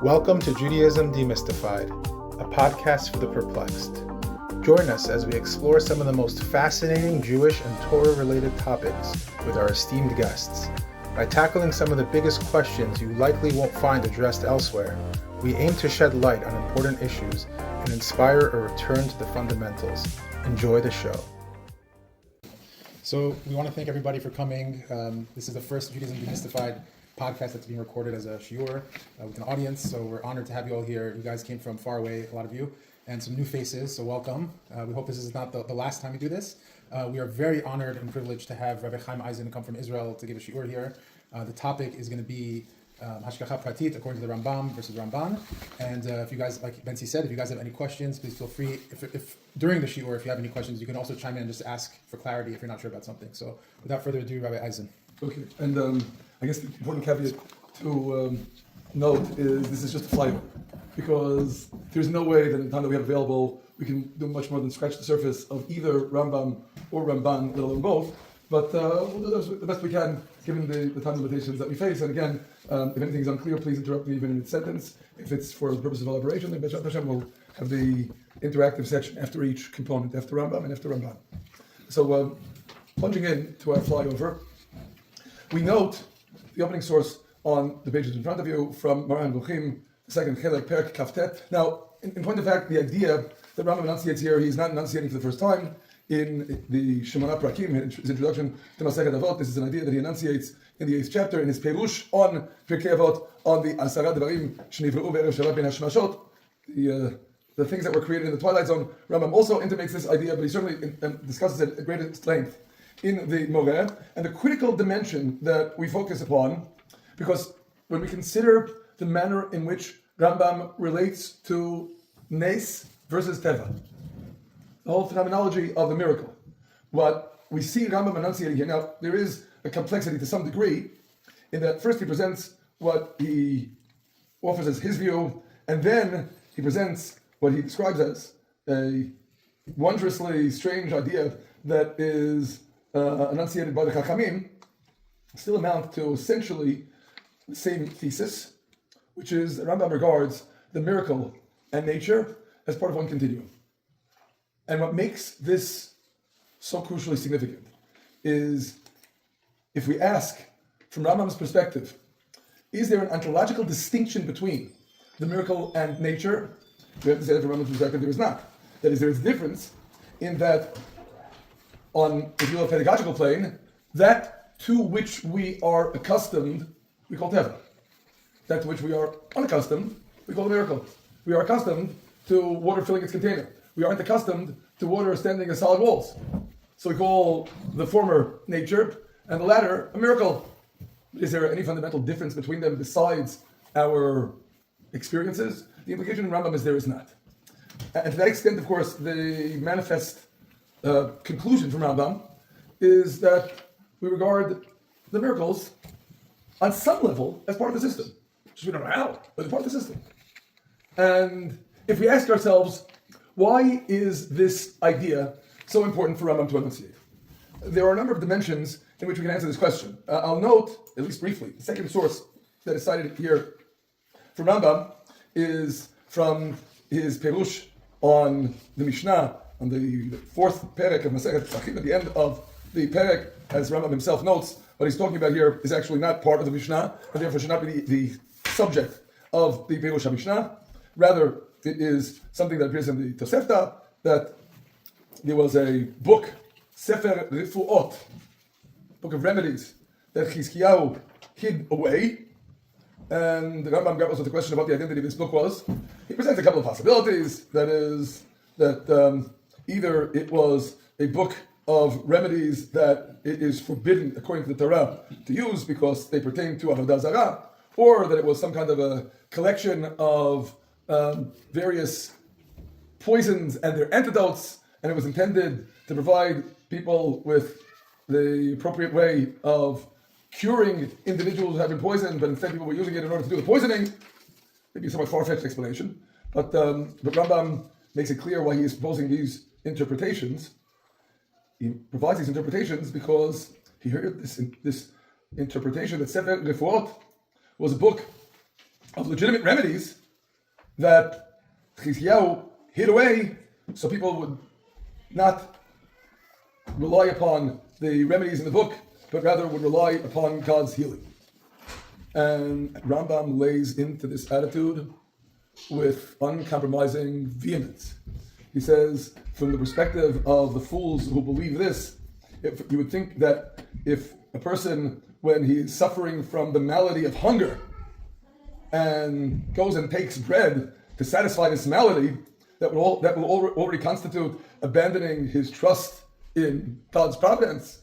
Welcome to Judaism Demystified, a podcast for the perplexed. Join us as we explore some of the most fascinating Jewish and Torah-related topics with our esteemed guests. By tackling some of the biggest questions you likely won't find addressed elsewhere, we aim to shed light on important issues and inspire a return to the fundamentals. Enjoy the show. So we want to thank everybody for coming. This is the first Judaism Demystified podcast that's being recorded as a shiur with an audience. So we're honored to have you all here. You guys came from far away, a lot of you, and some new faces. So welcome. We hope this is not the last time we do this. We are very honored and privileged to have Rabbi Chaim Eisen come from Israel to give a shiur here. The topic is going to be Hashgakha Pratit according to the Rambam versus Ramban. And if you guys, like Bensi said, if you guys have any questions, please feel free. If during the shiur, if you have any questions, you can also chime in and just ask for clarity if you're not sure about something. So without further ado, Rabbi Eisen. Okay, and I guess the important caveat to note is this is just a flyover, because there's no way that in the time that we have available we can do much more than scratch the surface of either Rambam or Ramban, let alone both. But we'll do the best we can given the time limitations that we face. And again, if anything is unclear, please interrupt me even in mid-sentence. If it's for the purpose of elaboration, then B'ezrat Hashem will have the interactive section after each component, after Rambam and after Ramban. So plunging in to our flyover, we note the opening source on the pages in front of you from Maran Buchim, the second Chelek Perek Kaftet. Now, in point of fact, the idea that Rambam enunciates here, he's not enunciating for the first time. In the Shemona Prakim, his introduction to Masechet Avot, this is an idea that he enunciates in the 8th chapter in his Perush on Pirkei Avot, on the Asara Devarim Shnivru Be'erev Shabbat Ben Hashmashot, the things that were created in the Twilight Zone. Rambam also intimates this idea, but he certainly discusses it at great length in the Moreh, and the critical dimension that we focus upon, because when we consider the manner in which Rambam relates to Nes versus Teva, the whole phenomenology of the miracle, what we see Rambam enunciating here, now there is a complexity to some degree, in that first he presents what he offers as his view, and then he presents what he describes as a wondrously strange idea that is enunciated by the Chachamim, still amount to essentially the same thesis, which is that Rambam regards the miracle and nature as part of one continuum. And what makes this so crucially significant is, if we ask from Rambam's perspective, is there an ontological distinction between the miracle and nature? We have to say that from Rambam's perspective there is not. That is, there is a difference in that on, if you will, a pedagogical plane, that to which we are accustomed, we call Teva. That to which we are unaccustomed, we call a miracle. We are accustomed to water filling its container. We aren't accustomed to water standing as solid walls. So we call the former nature and the latter a miracle. Is there any fundamental difference between them besides our experiences? The implication in Rambam is there is not. And to that extent, of course, the manifest conclusion from Rambam is that we regard the miracles on some level as part of the system. Just we don't know how, but they're part of the system. And if we ask ourselves, why is this idea so important for Rambam to enunciate? There are a number of dimensions in which we can answer this question. I'll note, at least briefly, the second source that is cited here from Rambam is from his Perush on the Mishnah, on the 4th Perek of Masechet Pesachim. At the end of the Perek, as Rambam himself notes, what he's talking about here is actually not part of the Mishnah, and therefore should not be the subject of the Perush HaMishnah. Rather, it is something that appears in the Tosefta, that there was a book, Sefer Refuot, book of remedies, that Chizkiyahu hid away, and the Rambam grapples with the question of what the identity of this book was. He presents a couple of possibilities, that is, that either it was a book of remedies that it is forbidden, according to the Torah, to use because they pertain to Avodah Zarah, or that it was some kind of a collection of various poisons and their antidotes, and it was intended to provide people with the appropriate way of curing individuals who have been poisoned, but instead people were using it in order to do the poisoning. Maybe a somewhat far-fetched explanation, but Rambam makes it clear why he is proposing these interpretations. He provides these interpretations because he heard this interpretation that Sefer Refuot was a book of legitimate remedies that Chizkiyahu hid away so people would not rely upon the remedies in the book, but rather would rely upon God's healing. And Rambam lays into this attitude with uncompromising vehemence. He says, from the perspective of the fools who believe this, you would think that if a person, when he is suffering from the malady of hunger, and goes and takes bread to satisfy this malady, that will already constitute abandoning his trust in God's providence.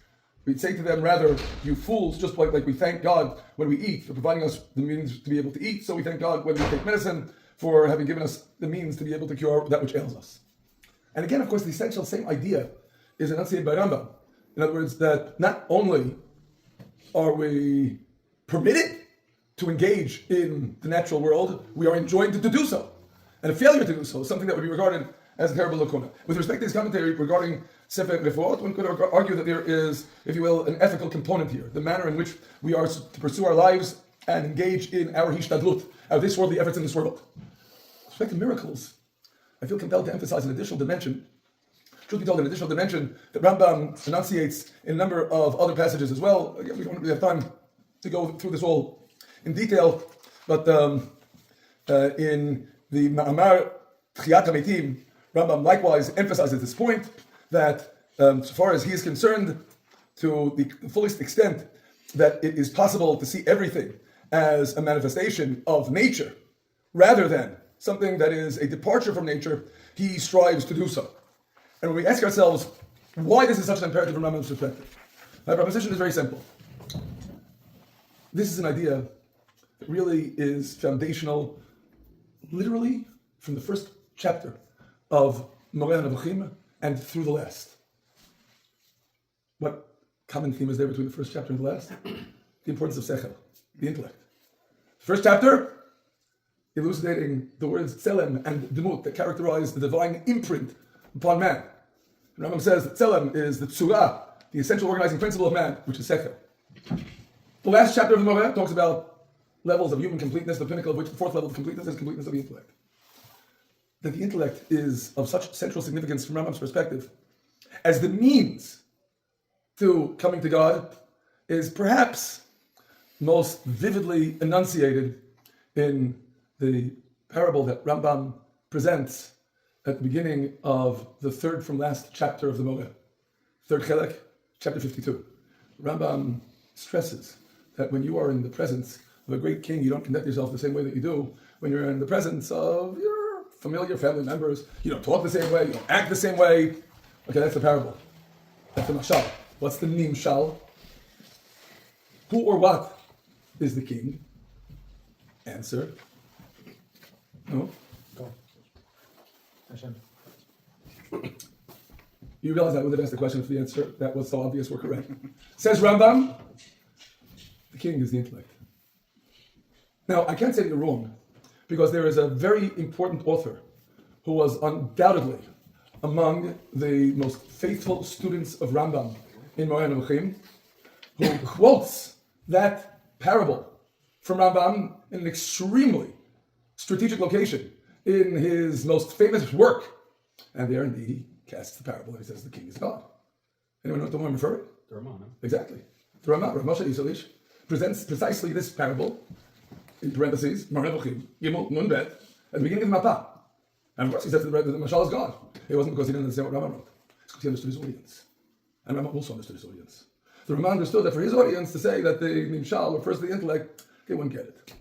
We'd say to them, rather, you fools, just like we thank God when we eat for providing us the means to be able to eat, so we thank God when we take medicine for having given us the means to be able to cure that which ails us. And again, of course, the essential same idea is enunciated by Rambam. In other words, that not only are we permitted to engage in the natural world, we are enjoined to do so. And a failure to do so is something that would be regarded as a terrible lacuna. With respect to his commentary regarding Sefer Refuot, one could argue that there is, if you will, an ethical component here. The manner in which we are to pursue our lives and engage in our hishtadlut, our this worldly efforts in this world. With respect to miracles, I feel compelled to emphasize an additional dimension. Truth be told, an additional dimension that Rambam enunciates in a number of other passages as well. Again, we don't really have time to go through this all in detail, but in the Ma'amar Tchiyat HaMeitim, Rambam likewise emphasizes this point that so far as he is concerned, to the fullest extent, that it is possible to see everything as a manifestation of nature, rather than something that is a departure from nature, he strives to do so. And when we ask ourselves why this is such an imperative from Rambam's perspective, my proposition is very simple. This is an idea that really is foundational, literally from the first chapter of Moreh HaNevuchim and through the last. What common theme is there between the first chapter and the last? The importance of sechel, the intellect. First chapter, elucidating the words tzelem and demut that characterize the divine imprint upon man. And Rambam says that tzelem is the tzura, the essential organizing principle of man, which is sechel. The last chapter of the Moreh talks about levels of human completeness, the pinnacle of which, the fourth level of completeness, is completeness of the intellect. That the intellect is of such central significance from Rambam's perspective as the means to coming to God is perhaps most vividly enunciated in the parable that Rambam presents at the beginning of the third from last chapter of the Moreh, third chelek, chapter 52. Rambam stresses that when you are in the presence of a great king, you don't conduct yourself the same way that you do when you're in the presence of your familiar family members. You don't talk the same way, you don't act the same way. Okay, that's the parable. That's the mashal. What's the nimshal? Who or what is the king? Answer. No? Go. Hashem. You realize I would have asked the question if the answer that was so obvious were correct. Says Rambam, the king is the intellect. Now, I can't say that you're wrong, because there is a very important author who was undoubtedly among the most faithful students of Rambam in Moreh HaNevuchim, who quotes that parable from Rambam in an extremely strategic location in his most famous work. And there indeed he casts the parable and he says the king is God. Anyone know what I'm referring? The Ramah, no? Exactly. The Ramah, Rav Moshe Yisraelish, presents precisely this parable, in parentheses, Moreh HaNevuchim, Gimel, Nun Bet, at the beginning of the Mapah. And of course he says that the Mashal is God. It wasn't because he didn't understand what Rambam wrote. It's because he understood his audience. And Rambam also understood his audience. The Ramah understood that for his audience to say that the Nimshal refers to the intellect, they wouldn't get it.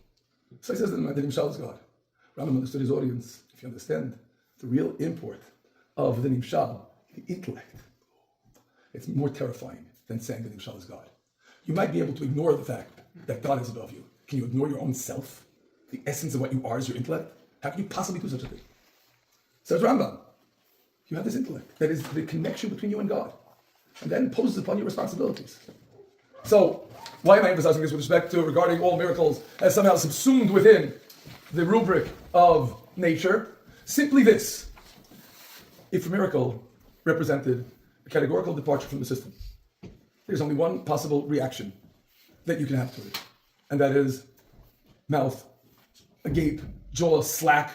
So he says that the Nimshal is God. Rambam understood his audience. If you understand the real import of the Nimshal, the intellect, it's more terrifying than saying the Nimshal is God. You might be able to ignore the fact that God is above you. Can you ignore your own self? The essence of what you are is your intellect? How can you possibly do such a thing? Says Rambam, you have this intellect that is the connection between you and God, and then imposes upon you responsibilities. So, why am I emphasizing this with respect to regarding all miracles as somehow subsumed within the rubric of nature? Simply this: if a miracle represented a categorical departure from the system, there's only one possible reaction that you can have to it, and that is mouth agape, jaw slack,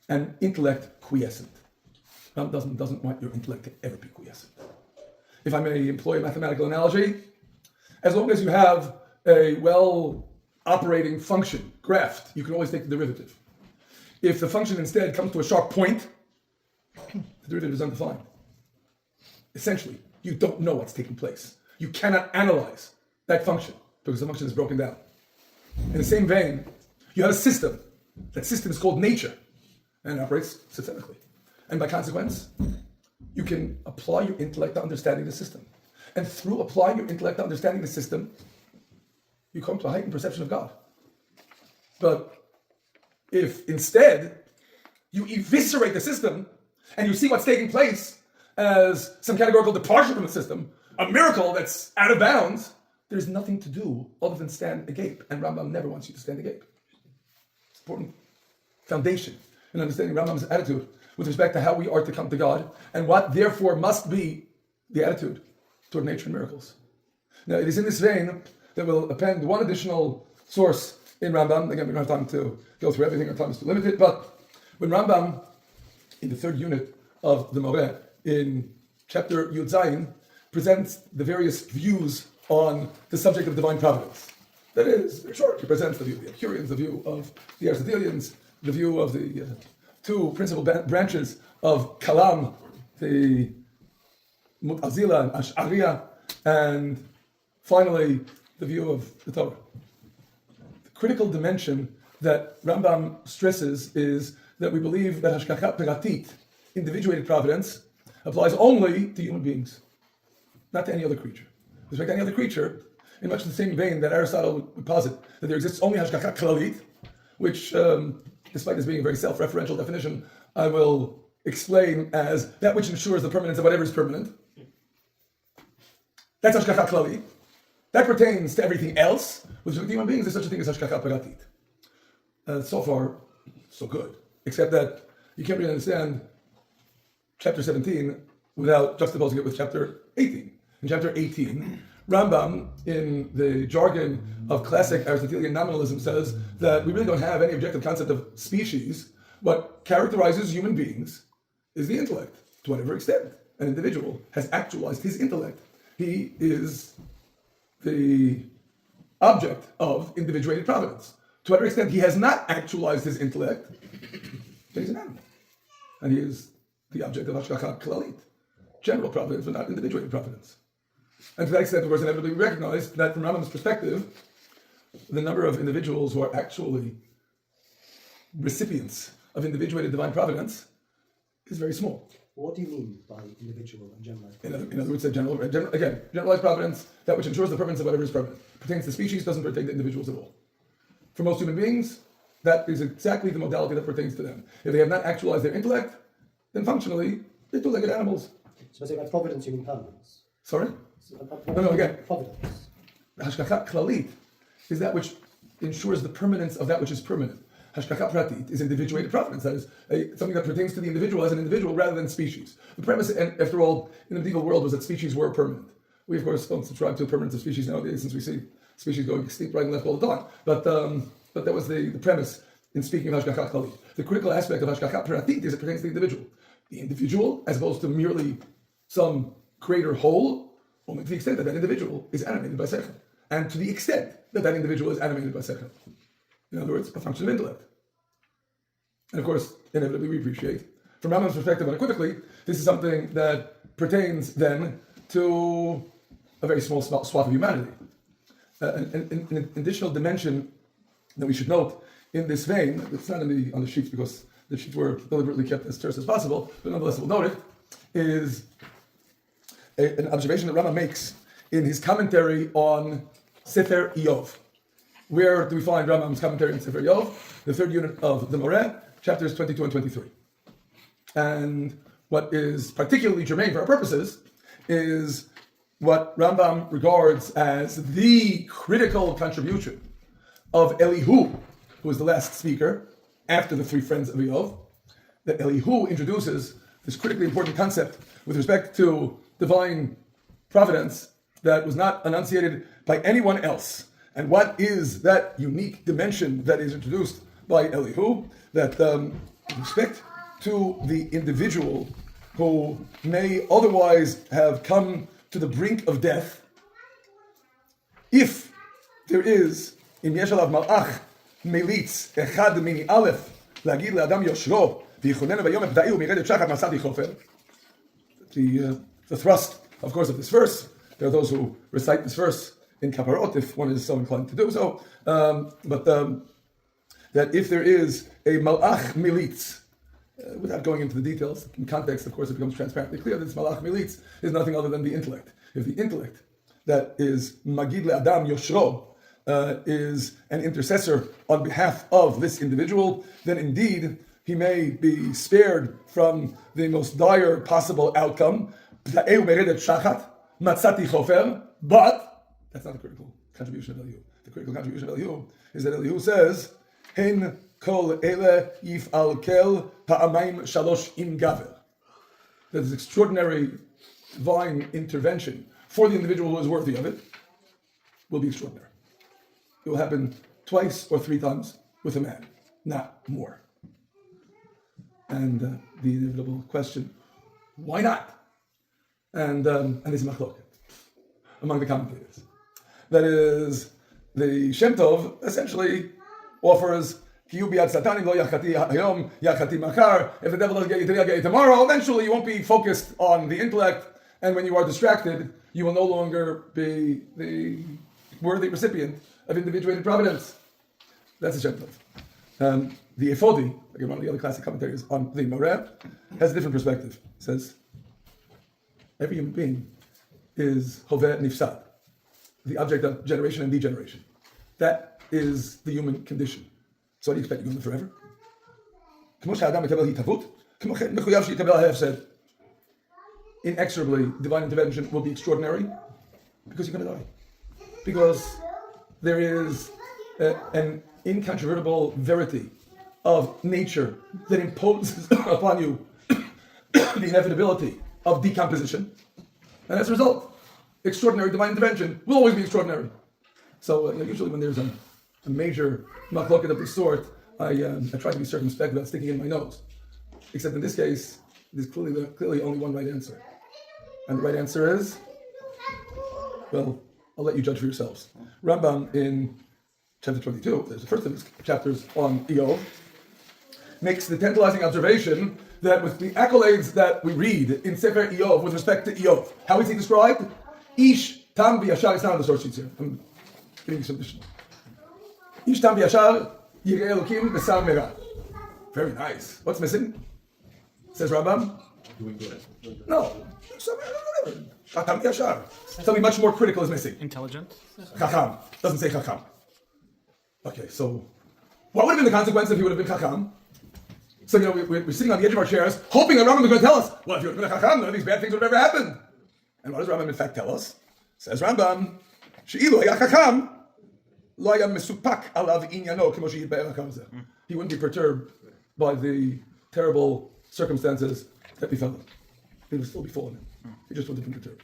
and intellect quiescent. Rambam doesn't want your intellect to ever be quiescent. If I may employ a mathematical analogy, as long as you have a well-operating function, graphed, you can always take the derivative. If the function instead comes to a sharp point, the derivative is undefined. Essentially, you don't know what's taking place. You cannot analyze that function because the function is broken down. In the same vein, you have a system. That system is called nature and it operates systemically. And by consequence, you can apply your intellect to understanding the system. And through applying your intellect to understanding the system, you come to a heightened perception of God. But if instead you eviscerate the system and you see what's taking place as some categorical departure from the system, a miracle that's out of bounds, there's nothing to do other than stand agape. And Rambam never wants you to stand agape. It's an important foundation in understanding Rambam's attitude with respect to how we are to come to God and what therefore must be the attitude toward nature and miracles. Now, it is in this vein that we'll append one additional source in Rambam. Again, we don't have time to go through everything, our time is too limited, but when Rambam, in the third unit of the Moreh, in chapter Yud Zayin, presents the various views on the subject of divine providence. That is, in short, he presents the view of the Epicureans, the view of the Aristotelians, the view of the two principal branches of Kalam, the Mu'tazila and Ash'ariya, and finally, the view of the Torah. The critical dimension that Rambam stresses is that we believe that Hashgakha Pratit, individuated providence, applies only to human beings, not to any other creature. With respect to any other creature, in much the same vein that Aristotle would posit that there exists only Hashgakha Klalit, which, despite this being a very self-referential definition, I will explain as that which ensures the permanence of whatever is permanent. That's Hashgakha Klalit. That pertains to everything else. With respect to human beings, there's such a thing as Hashgakha Pratit. So far, so good. Except that you can't really understand chapter 17 without juxtaposing it with chapter 18. In chapter 18, Rambam, in the jargon of classic Aristotelian nominalism, says that we really don't have any objective concept of species. What characterizes human beings is the intellect. To whatever extent an individual has actualized his intellect, he is the object of individuated providence. To whatever extent he has not actualized his intellect, then he's an animal. And he is the object of Hashgakha Klalit, general providence, but not individuated providence. And to that extent, of course, inevitably we recognize that from Rambam's perspective, the number of individuals who are actually recipients of individuated divine providence is very small. What do you mean by individual and generalized providence? In other words, generalized providence, that which ensures the permanence of whatever is permanent, pertains to species, doesn't pertain to individuals at all. For most human beings, that is exactly the modality that pertains to them. If they have not actualized their intellect, then functionally, they're two-legged animals. So I say by providence, you mean permanence? Sorry? Again. Providence. Hashgakha Klalit is that which ensures the permanence of that which is permanent. Hashgakha Pratit is individuated providence. That is something that pertains to the individual as an individual rather than species. The premise, and after all, in the medieval world was that species were permanent. We, of course, don't subscribe to the permanence of species nowadays since we see species going extinct right and left all the time. But that was the premise in speaking of Hashgakha Klalit. The critical aspect of Hashgakha Pratit is it pertains to the individual. The individual, as opposed to merely some greater whole, only to the extent that that individual is animated by sechel, and to the extent that that individual is animated by sechel. In other words, a function of intellect. And of course, inevitably we appreciate, from Rambam's perspective unequivocally, this is something that pertains then to a very small swath of humanity. An additional dimension that we should note in this vein, it's not on the sheets because the sheets were deliberately kept as terse as possible, but nonetheless we'll note it, is an observation that Rambam makes in his commentary on Sefer Iyov. Where do we find Rambam's commentary on Sefer Iyov? The third unit of the Moreh, chapters 22 and 23. And what is particularly germane for our purposes is what Rambam regards as the critical contribution of Elihu, who is the last speaker after the three friends of Iyov, that Elihu introduces this critically important concept with respect to divine providence that was not enunciated by anyone else. And what is that unique dimension that is introduced by Elihu that with respect to the individual who may otherwise have come to the brink of death, if there is in Yesh Alav Malach Melitz Echad Mini Aleph Lagid Le'Adam Yoshro V'Yichonenu V'Yom Epdai U'Miredet Shachat Masati Chofer. The thrust, of course, of this verse. There are those who recite this verse in Kaparot, if one is so inclined to do so. But that if there is a Malach Melitz, without going into the details, in context, of course, it becomes transparently clear that this Malach Melitz is nothing other than the intellect. If the intellect that is Magid Le'Adam Yoshro is an intercessor on behalf of this individual, then indeed he may be spared from the most dire possible outcome. But that's not the critical contribution of Elihu. The critical contribution of Elihu is that Elihu says, Hen kol ele yif'al kel ha'amayim shalosh im gaver. That is extraordinary divine intervention for the individual who is worthy of it will be extraordinary. It will happen twice or three times with a man, not more. And the inevitable question, why not? And there's a machloket among the commentators. That is, the Shem Tov essentially offers, if the devil doesn't get you today, I'll get you tomorrow. Eventually you won't be focused on the intellect, and when you are distracted, you will no longer be the worthy recipient of individuated providence. That's the Shem Tov. The Efodi, like one of the other classic commentators on the Moreh, has a different perspective. It says, every human being is Hoveh Nifsad, the object of generation and degeneration. That is the human condition. So what do you expect to live forever? Inexorably, divine intervention will be extraordinary because you're going to die. Because there is an incontrovertible verity of nature that imposes upon you the inevitability of decomposition. And as a result, extraordinary divine intervention will always be extraordinary. So usually when there's a major machloket of this sort, I try to be circumspect about sticking in my nose. Except in this case, there's clearly only one right answer. And the right answer is, well, I'll let you judge for yourselves. Rambam in chapter 22, there's the first of his chapters on Eov, makes the tantalizing observation that with the accolades that we read in Sefer Eov with respect to Eov, how is he described? Ish tam v'yashar. It's not on the source sheets here. I'm giving you some addition. Ish tam v'yashar yirei Elokim b'sar merah. Very nice. What's missing? Says Rambam. Doing good. No. Tam v'yashar. Something much more critical is missing. Intelligent. Chacham. Doesn't say Chacham. Okay, so what would have been the consequence if he would have been Chacham? So, we're sitting on the edge of our chairs, hoping that Rambam is going to tell us, well, if you would have been a Chacham, none of these bad things would have ever happened. And what does Rambam in fact tell us? Says Rambam, She'ilu haya Chacham, lo haya mesupak alav inyano kemo she'yitba'er HaKamzeh. He wouldn't be perturbed by the terrible circumstances that befell him. He would still be fallen in. He just wouldn't have been perturbed.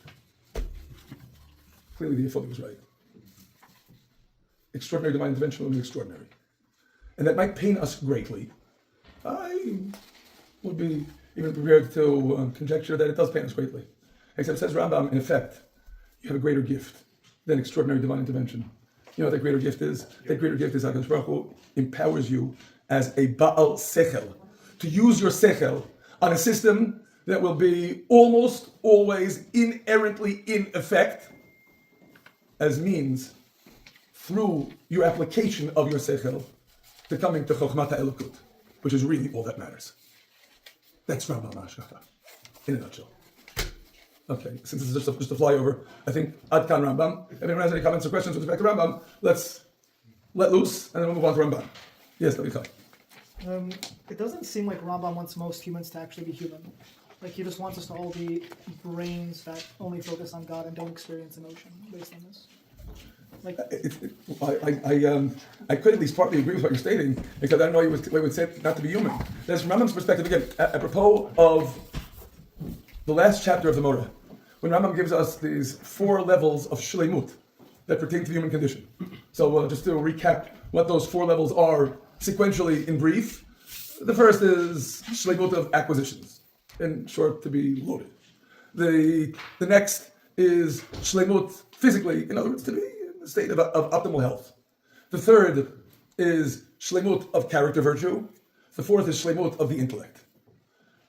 Clearly the Yefodi was right. Extraordinary divine intervention will be extraordinary. And that might pain us greatly. I would be even prepared to conjecture that it does pain us greatly. Except says Rambam, in effect, you have a greater gift than extraordinary divine intervention. You know what that greater gift is? That greater gift is HaKadosh Baruch Hu empowers you as a Baal Sechel to use your Sechel on a system that will be almost always inherently in effect as means through your application of your Sechel to coming to Chokhmat HaElokut, which is really all that matters. That's Rambam Hashgakha, in a nutshell. Okay, since this is just a flyover, I think Ad Kan Rambam. If anyone has any comments or questions with respect to Rambam, let's let loose and then we'll move on to Rambam. Yes, Rabbi Chaim. It doesn't seem like Rambam wants most humans to actually be human. Like he just wants us to all be brains that only focus on God and don't experience emotion based on this. Like, I could at least partly agree with what you're stating, because I don't know what you would say not to be human. There's Rambam's perspective again, apropos of the last chapter of the Moreh, when Rambam gives us these 4 levels of shleimut that pertain to the human condition. So just to recap what those 4 levels are sequentially in brief. The first is shleimut of acquisitions, in short, to be loaded. The next is shleimut physically, in other words, to be in a state of optimal health. The third is shleimut of character virtue. The fourth is shleimut of the intellect.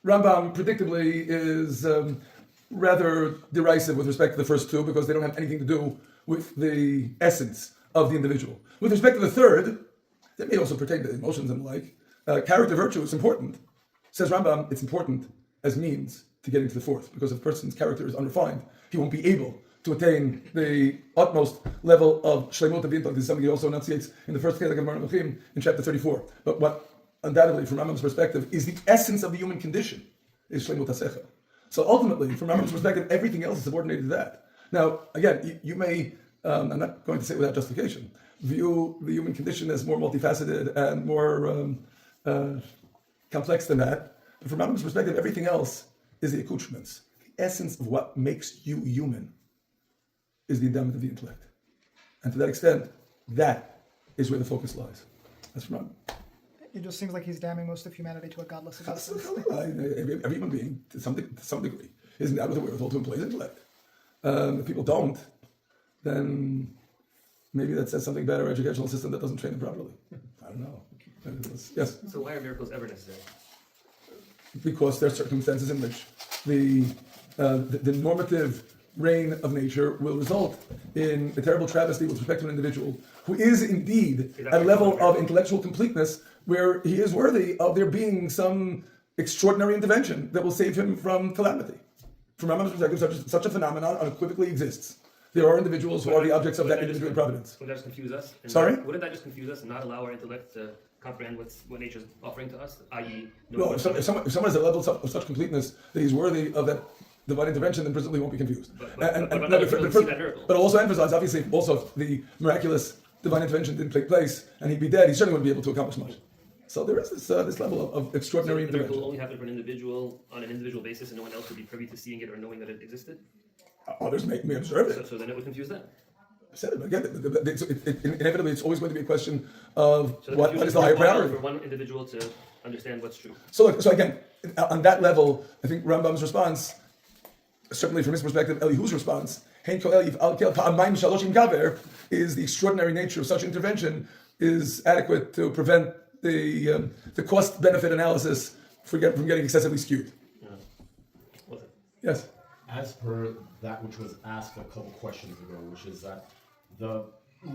Rambam, predictably, is rather derisive with respect to the first two because they don't have anything to do with the essence of the individual. With respect to the third, that may also pertain to emotions and the like. Character virtue is important. Says Rambam, it's important as means to getting to the fourth, because if a person's character is unrefined, he won't be able to attain the utmost level of shleimut of the intellect. This is something he also enunciates in the first Hashgakha Pratit in chapter 34. But what undoubtedly, from Rambam's perspective, is the essence of the human condition, is shleimut hasecha. So ultimately, from Rambam's perspective, everything else is subordinated to that. Now, again, you may, I'm not going to say without justification, view the human condition as more multifaceted and more complex than that. But from Rambam's perspective, everything else is the accoutrements. The essence of what makes you human is the endowment of the intellect. And to that extent, that is where the focus lies. That's from Rambam. It just seems like he's damning most of humanity to a godless existence. Every human being, to some degree, is endowed with the wherewithal to employ his intellect. If people don't, then maybe that says something about our educational system that doesn't train them properly. I don't know. Yes? So why are miracles ever necessary? Because there are circumstances in which the normative reign of nature will result in a terrible travesty with respect to an individual who is indeed at a level of intellectual completeness where he is worthy of there being some extraordinary intervention that will save him from calamity. From Rambam's perspective, such a phenomenon unequivocally exists. There are individuals who are the objects of that individual providence. Wouldn't that just confuse us? Sorry? Wouldn't that just confuse us and not allow our intellect to comprehend what nature's offering to us, i.e. No, if someone is at a level of such completeness that he's worthy of that divine intervention, then presumably he won't be confused. But I'll also emphasize, obviously, also if the miraculous divine intervention didn't take place and he'd be dead, he certainly wouldn't be able to accomplish much. So there is this level of extraordinary the miracle intervention. only happened for an individual on an individual basis, and no one else would be privy to seeing it or knowing that it existed. Others may observe it. So then it would confuse that. I said it again. Inevitably, it's always going to be a question of So what is the higher priority. for one individual to understand what's true. So again, on that level, I think Rambam's response, certainly from his perspective, Elihu's response, is the extraordinary nature of such intervention is adequate to prevent the cost-benefit analysis from getting excessively skewed. Yeah. Yes. As per that which was asked a couple questions ago, which is that the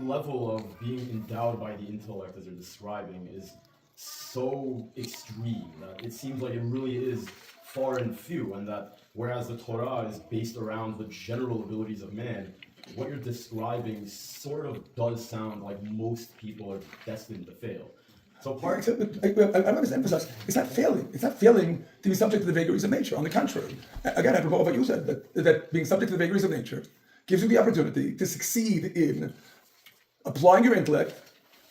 level of being endowed by the intellect as you're describing is so extreme that it seems like it really is far and few, and that whereas the Torah is based around the general abilities of man, what you're describing sort of does sound like most people are destined to fail. So part I must emphasize, it's not failing. It's not failing to be subject to the vagaries of nature. On the contrary, again, apropos of what you said, that being subject to the vagaries of nature gives you the opportunity to succeed in applying your intellect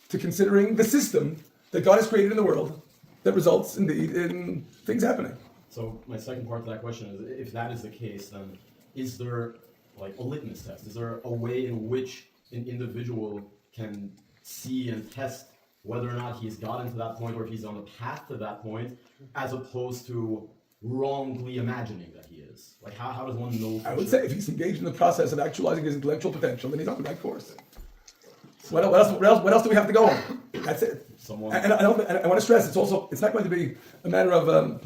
to considering the system that God has created in the world that results indeed in things happening. So my second part to that question is, if that is the case, then is there like a litmus test? Is there a way in which an individual can see and test whether or not he's gotten to that point or if he's on the path to that point, as opposed to wrongly imagining that he is? Like how does one know? I would say if he's engaged in the process of actualizing his intellectual potential, then he's on the right course. What else do we have to go on? That's it. And I want to stress, it's not going to be a matter of a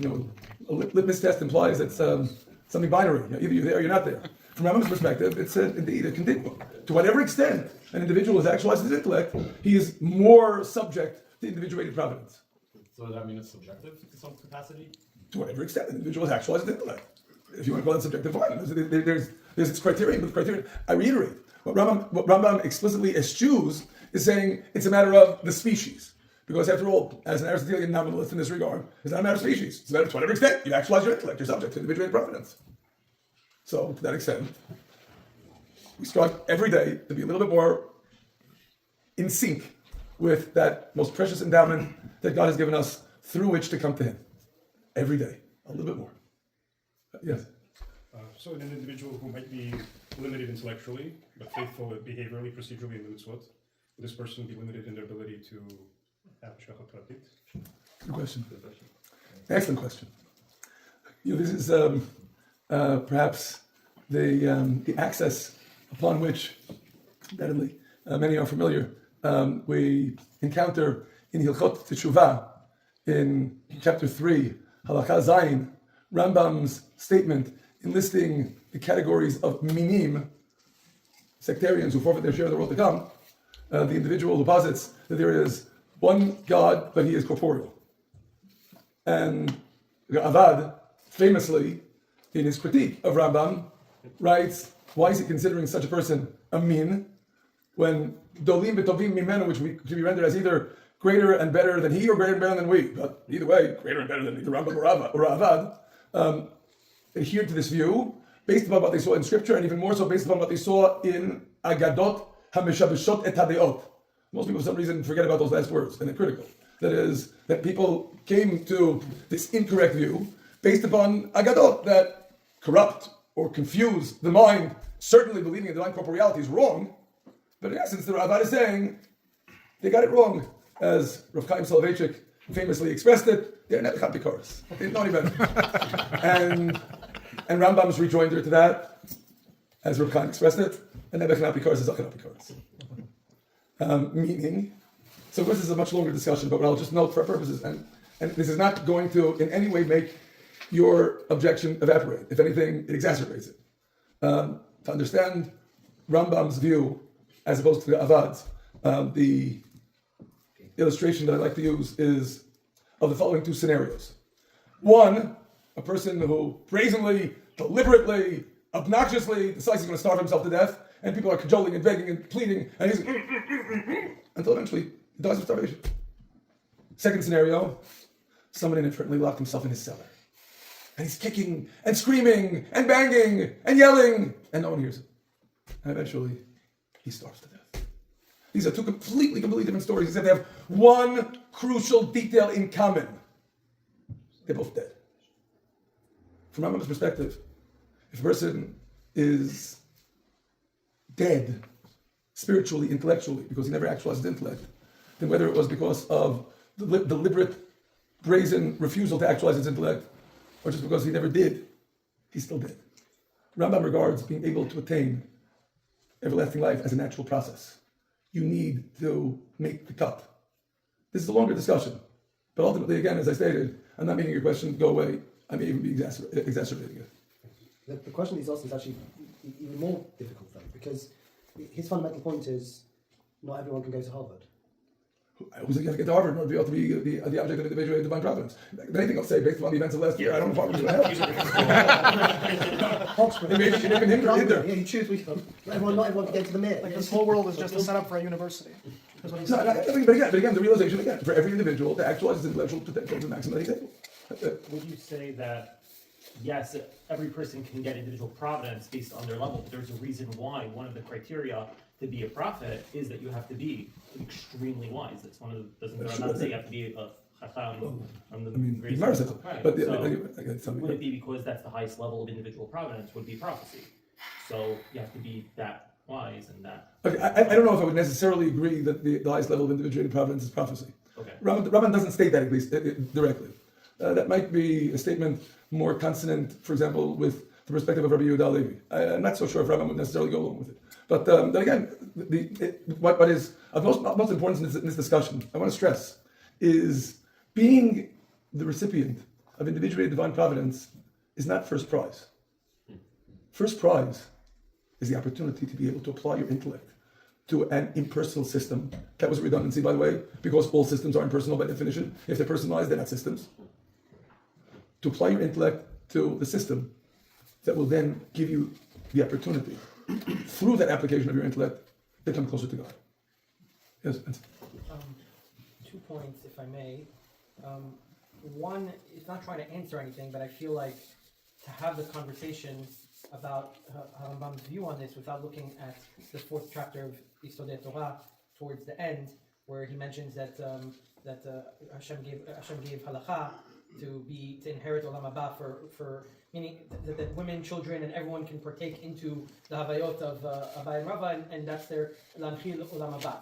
litmus test implies it's something binary. Either you're there or you're not there. From Rambam's perspective, it's indeed a continuum. To whatever extent an individual has actualized his intellect, he is more subject to individuated providence. So does that mean it's subjective to some capacity? To whatever extent an individual has actualized his intellect. If you want to call it subjective, fine. There's its criterion, but the criterion, I reiterate, what Rambam explicitly eschews is saying it's a matter of the species. Because after all, as an Aristotelian nominalist in this regard, it's not a matter of species. It's a matter of to whatever extent you actualize your intellect, you're subject to individuated providence. So, to that extent, we strive every day to be a little bit more in sync with that most precious endowment that God has given us through which to come to Him. Every day, a little bit more. Yes? So an individual who might be limited intellectually, but faithful behaviorally, procedurally, in the mitzvot, would this person be limited in their ability to Hashgakha Pratit? Good question. Excellent question. This is perhaps the access upon which, undoubtedly, many are familiar. We encounter in Hilchot Teshuvah, in chapter 3, Halakha Zayin, Rambam's statement enlisting the categories of minim, sectarians who forfeit their share of the world to come, the individual who posits that there is one God, but he is corporeal. And Avad, famously, in his critique of Rambam, writes, why is he considering such a person a min, when dolim betovim mimenu, which can be rendered as either greater and better than he or greater and better than we, but either way, greater and better than either Rambam or Avad, adhered to this view, based upon what they saw in Scripture, and even more so based upon what they saw in Agadot HaMeshabeshot et HaDeot. Most people, for some reason, forget about those last words, and they're critical. That is, that people came to this incorrect view based upon Agadot that corrupt or confuse the mind. Certainly believing in divine corporeality is wrong, but in essence, the Ravad is saying they got it wrong. As Rav Chaim Soloveitchik famously expressed it, they're not Chapikoros. They don't even. And Rambam's rejoinder to that, as Rav Chaim expressed it, and Nebechapikoros is Achapikoros. Meaning, so this is a much longer discussion, but what I'll just note for our purposes, and this is not going to in any way make your objection evaporate. If anything, it exacerbates it. To understand Rambam's view, as opposed to the Avad's, the illustration that I like to use is of the following two scenarios. One, a person who brazenly, deliberately, obnoxiously decides he's going to starve himself to death, and people are cajoling and begging and pleading, and he's until eventually he dies of starvation. Second scenario, someone inadvertently locked himself in his cellar, and he's kicking and screaming and banging and yelling, and no one hears him. And eventually, he starves to death. These are two completely different stories, except they have one crucial detail in common. They're both dead. From Rambam's perspective, if a person is dead spiritually, intellectually, because he never actualized his intellect, then whether it was because of the deliberate, brazen refusal to actualize his intellect, or just because he never did, he's still dead. Rambam regards being able to attain everlasting life as a natural process. You need to make the cut. This is a longer discussion, but ultimately, again, as I stated, I'm not making your question go away. I may even be exacerbating it. The question he's asking is actually even more difficult, though, because his fundamental point is not everyone can go to Harvard. Who's going to get to Harvard in order to be able to be the object of individual divine providence? Anything I'll say based upon the events of last year, I don't know if I'm going to help. Oxford. Maybe hinder. Yeah, you choose which one. Not everyone can get to the mirror. Like this whole world is just a setup for a university. Is what he's No, saying. but again, the realization again for every individual to actualize his intellectual potential to the maximum that he's able. Would you say that, yes, every person can get individual providence based on their level, but there's a reason why one of the criteria to be a prophet is that you have to be extremely wise. It's one of the, I'm not saying you have to be a chacham on the great Marzical. right. But So would it be because that's the highest level of individual providence would be prophecy? So you have to be that wise and that. Okay, I don't know if I would necessarily agree that the highest level of individuated providence is prophecy. Okay. Rambam doesn't state that at least directly. That might be a statement more consonant, for example, with the perspective of Rabbi Yehuda Levi. I'm not so sure if Rambam would necessarily go along with it. But then again, what is of most importance in this discussion, I want to stress, is being the recipient of individuated divine providence is not first prize. First prize is the opportunity to be able to apply your intellect to an impersonal system. That was a redundancy, by the way, because all systems are impersonal by definition. If they're personalized, they're not systems. To apply your intellect to the system that will then give you the opportunity, through that application of your intellect, to come closer to God. Yes? 2 points, if I may. One, it's not trying to answer anything, but I feel like to have the conversation about Rambam's view on this without looking at the 4th chapter of Yisodei Torah towards the end, where he mentions that that Hashem gave halakha to inherit olam haba for meaning that women, children, and everyone can partake into the havayot of Abai and Rava, and that's their lanchil olam haba.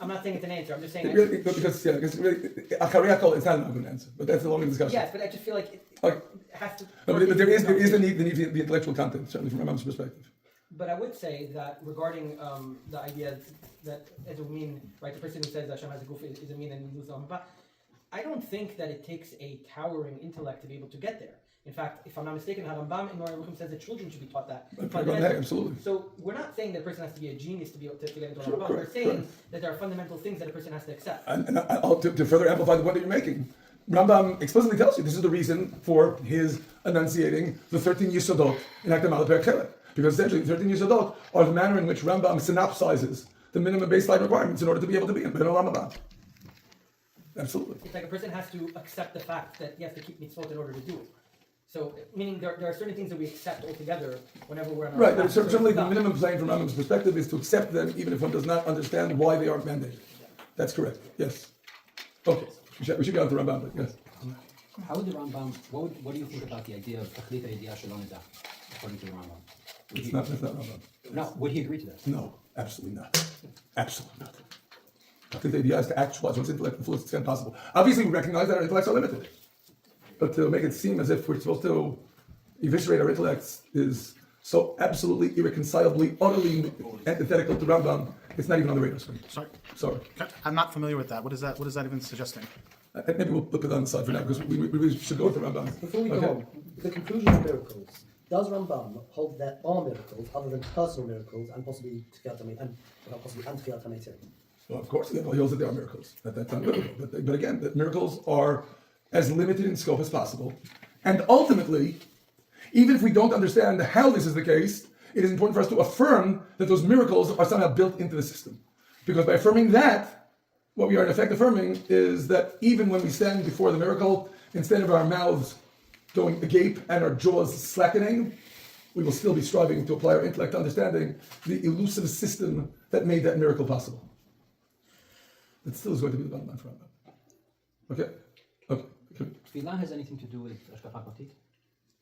I'm not saying it's an answer. I'm just saying because really, Akariakol is not a good answer, but that's a long discussion. yes, but I just feel like it has to. No, but there is the need for the intellectual content, certainly from Rambam's perspective. But I would say that regarding the idea that as a mean, right, the person who says Hashem has a goof is a mean and we lose the Hamba, I don't think that it takes a towering intellect to be able to get there. In fact, if I'm not mistaken, Rambam in Noam Ruchim says that children should be taught that. Absolutely. So we're not saying that a person has to be a genius to be able to get into Sure, Rambam. We're saying that there are fundamental things that a person has to accept. And to further amplify the point that you're making, Rambam explicitly tells you this is the reason for his enunciating the 13 Yisodot in Akdam al Perek, because essentially the 13 Yisodot are the manner in which Rambam synopsizes the minimum baseline requirements in order to be able to be in Ben Olam Haba. Absolutely. It's like a person has to accept the fact that he has to keep mitzvot in order to do it. So, meaning there are certain things that we accept altogether whenever we're on our Right, path. certainly the minimum plane from Rambam's perspective is to accept them even if one does not understand why they aren't mandated. That's correct, yes. Okay, we should get on to Rambam, but yes. How would the Rambam, what do you think about the idea of Tachlit HaYediah Shelo Nida, according to the Rambam? It's not Rambam. No, would he agree to that? No, absolutely not. Absolutely not. I think the idea is to actualize one's intellect to the fullest extent possible. Obviously, we recognize that our intellects are limited. But to make it seem as if we're supposed to eviscerate our intellects is so absolutely irreconcilably, utterly antithetical to Rambam, it's not even on the radar screen. Sorry. I'm not familiar with that. What is that? What is that even suggesting? Maybe we'll put it on the side for now because we really should go with the Rambam. Before we go on, the conclusion of miracles, does Rambam hold there are miracles other than personal miracles and possibly Tchiyat HaMetim? Well, of course, he holds that there are miracles. That's unbiblical. But again, that miracles are as limited in scope as possible. And ultimately, even if we don't understand how this is the case, it is important for us to affirm that those miracles are somehow built into the system. Because by affirming that, what we are in effect affirming is that even when we stand before the miracle, instead of our mouths going agape and our jaws slackening, we will still be striving to apply our intellect to understanding the elusive system that made that miracle possible. That still is going to be the bottom line for Rambam. Okay? Tefillah has anything to do with Hashgakha Pratit?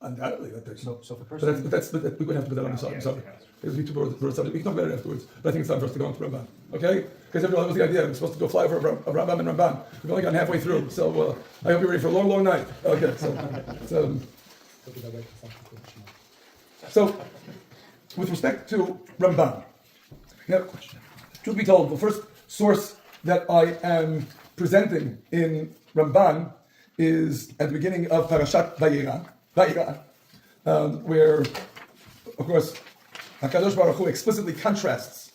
Undoubtedly. So for But person... we're going to have to put that on the side. I'm sorry. Because we can talk about it afterwards. But I think it's time for us to go on to Ramban. Okay? Because everyone knows the idea. We're supposed to go fly over a Rambam and Ramban. We've only gotten halfway through. So I hope you're ready for a long, long night. Okay. So with respect to Ramban, now, truth be told, the first source that I am presenting in Ramban is at the beginning of Parashat Vayera, where, of course, HaKadosh Baruch Hu explicitly contrasts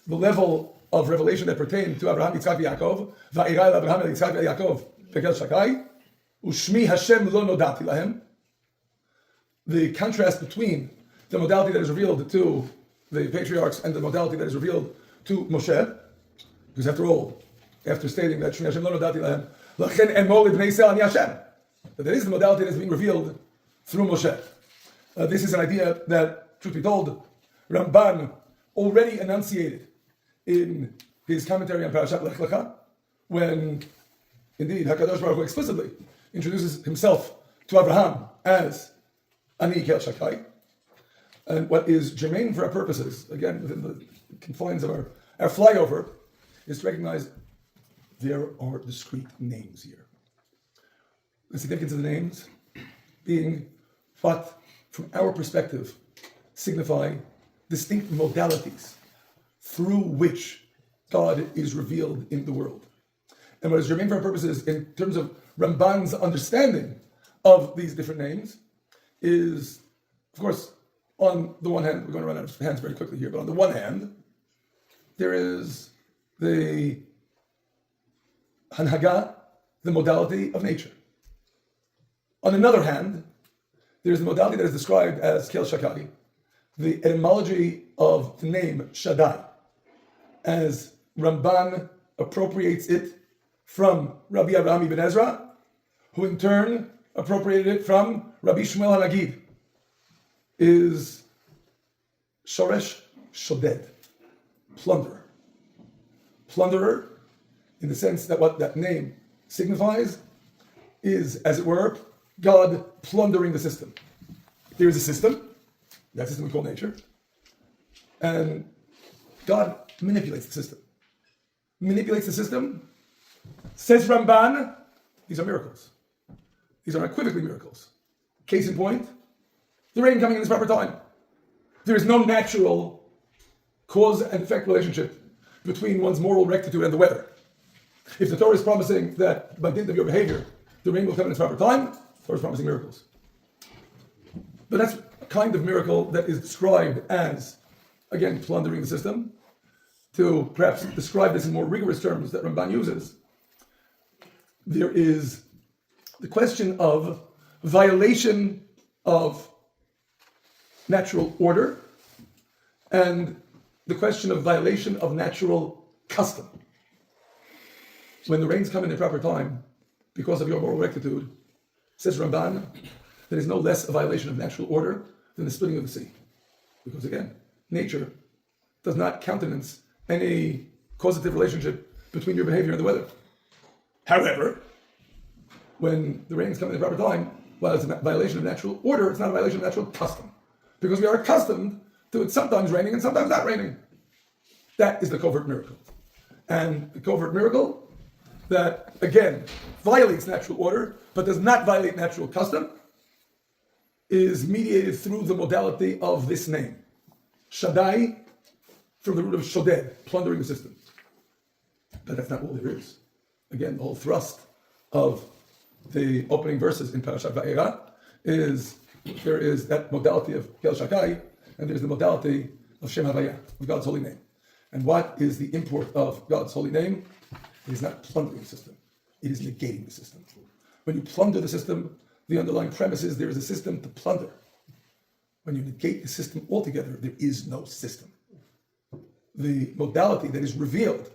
the level of revelation that pertained to Abraham, Yitzchak, and Yaakov. Vayera Abraham, Yitzchak, and Yaakov, Pekel Shakai, Ushmi Hashem lo nodati lahem. The contrast between the modality that is revealed to the patriarchs and the modality that is revealed to Moshe, because after all, after stating that Shmi Hashem lo nodati lahem, Lachen emor libnei Yisrael ani Hashem, that there is the modality that is being revealed through Moshe. This is an idea that, truth be told, Ramban already enunciated in his commentary on Parashat Lech Lecha, when indeed HaKadosh Baruch Hu explicitly introduces himself to Abraham as Ani Kel Shakai. And what is germane for our purposes, again within the confines of our flyover, is to recognize there are discrete names here. The significance of the names being what, from our perspective, signify distinct modalities through which God is revealed in the world. And what is germane for our purposes in terms of Ramban's understanding of these different names is, of course, on the one hand, we're going to run out of hands very quickly here, but on the one hand, there is the Hanhaga, the modality of nature. On another hand, there is the modality that is described as Kel Shakai, the etymology of the name Shaddai, as Ramban appropriates it from Rabbi Avraham ibn Ezra, who in turn appropriated it from Rabbi Shmuel HaNagid, is Shoresh Shoded, plunderer. Plunderer in the sense that what that name signifies is, as it were, God plundering the system. There is a system, that system we call nature, and God manipulates the system. Manipulates the system. Says Ramban, these are miracles. These are unequivocally miracles. Case in point, the rain coming in its proper time. There is no natural cause and effect relationship between one's moral rectitude and the weather. If the Torah is promising that by dint of your behavior, the rain will come in its proper time, the Torah is promising miracles. But that's a kind of miracle that is described as, again, plundering the system. To perhaps describe this in more rigorous terms that Ramban uses, there is the question of violation of natural order and the question of violation of natural custom. When the rains come in the proper time, because of your moral rectitude, says Ramban, there is no less a violation of natural order than the splitting of the sea. Because again, nature does not countenance any causative relationship between your behavior and the weather. However, when the rains come in the proper time, while it's a violation of natural order, it's not a violation of natural custom. Because we are accustomed to it sometimes raining and sometimes not raining. That is the covert miracle. And the covert miracle that, again, violates natural order, but does not violate natural custom, is mediated through the modality of this name. Shaddai, from the root of shoded, plundering the system. But that's not all there is. Again, the whole thrust of the opening verses in Parashat Va'era is there is that modality of Kel Shakai, and there's the modality of Shem Havaya, of God's holy name. And what is the import of God's holy name? It is not plundering the system. It is negating the system. When you plunder the system, the underlying premise is there is a system to plunder. When you negate the system altogether, there is no system. The modality that is revealed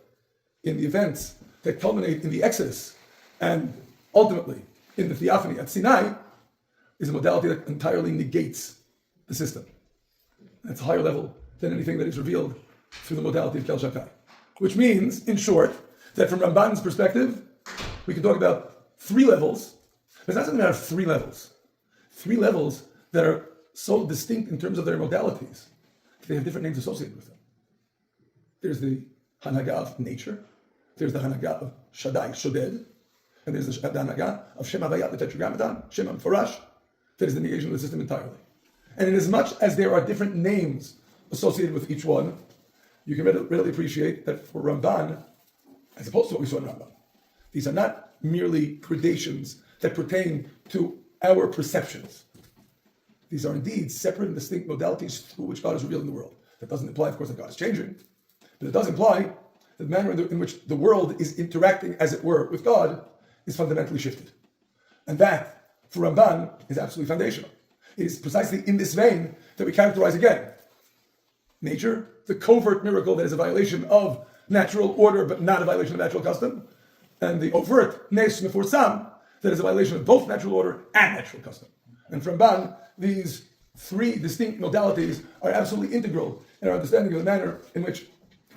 in the events that culminate in the Exodus and ultimately in the theophany at Sinai is a modality that entirely negates the system. That's a higher level than anything that is revealed through the modality of Kel Shakai. Which means, in short, that from Ramban's perspective, we can talk about three levels. It's not something about three levels. Three levels that are so distinct in terms of their modalities. They have different names associated with them. There's the Hanaga of nature. There's the Hanaga of Shaddai, Shoded. And there's the Hanaga of Shem Havayat, the Tetragrammaton, Shem Farash. That is the negation of the system entirely. And in as much as there are different names associated with each one, you can readily appreciate that for Ramban, as opposed to what we saw in Rambam, these are not merely gradations that pertain to our perceptions. These are indeed separate and distinct modalities through which God is revealed in the world. That doesn't imply, of course, that God is changing, but it does imply that the manner in which the world is interacting, as it were, with God is fundamentally shifted. And that, for Ramban, is absolutely foundational. It is precisely in this vein that we characterize again nature, the covert miracle that is a violation of natural order but not a violation of natural custom, and the overt nes mefursam that is a violation of both natural order and natural custom. And for Ramban, these three distinct modalities are absolutely integral in our understanding of the manner in which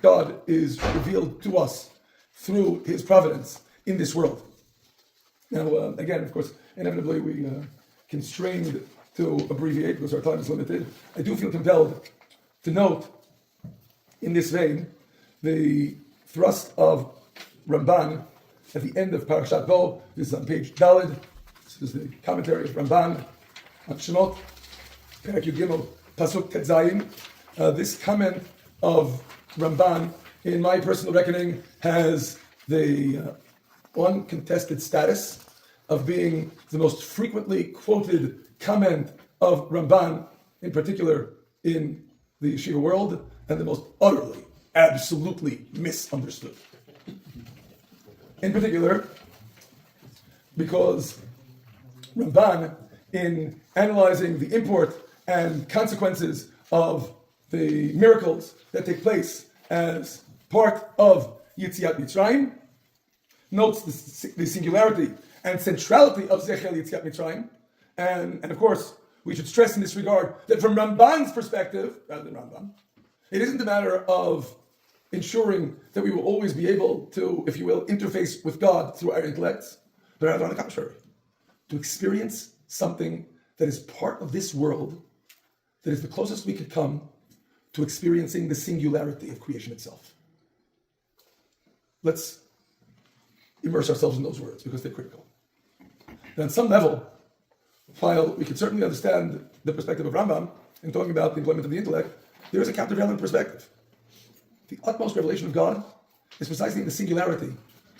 God is revealed to us through His providence in this world. Now, again, of course, inevitably we constrained to abbreviate because our time is limited. I do feel compelled to note in this vein the thrust of Ramban at the end of Parashat Bo. This is on page Daled. This is the commentary of Ramban on Shemot, Perek Yud Gimel, Pasuk Tet Zayin. This comment of Ramban, in my personal reckoning, has the uncontested status of being the most frequently quoted comment of Ramban, in particular in the yeshiva world, and the most utterly, absolutely misunderstood. In particular, because Ramban, in analyzing the import and consequences of the miracles that take place as part of Yetziat Mitzrayim, notes the singularity and centrality of Zechel Yetziat Mitzrayim, and of course, we should stress in this regard that from Ramban's perspective, rather than Rambam, it isn't a matter of ensuring that we will always be able to, if you will, interface with God through our intellects, but rather on the contrary, to experience something that is part of this world, that is the closest we could come to experiencing the singularity of creation itself. Let's immerse ourselves in those words because they're critical. And on some level, while we can certainly understand the perspective of Rambam in talking about the employment of the intellect, there is a countervailing perspective. The utmost revelation of God is precisely in the singularity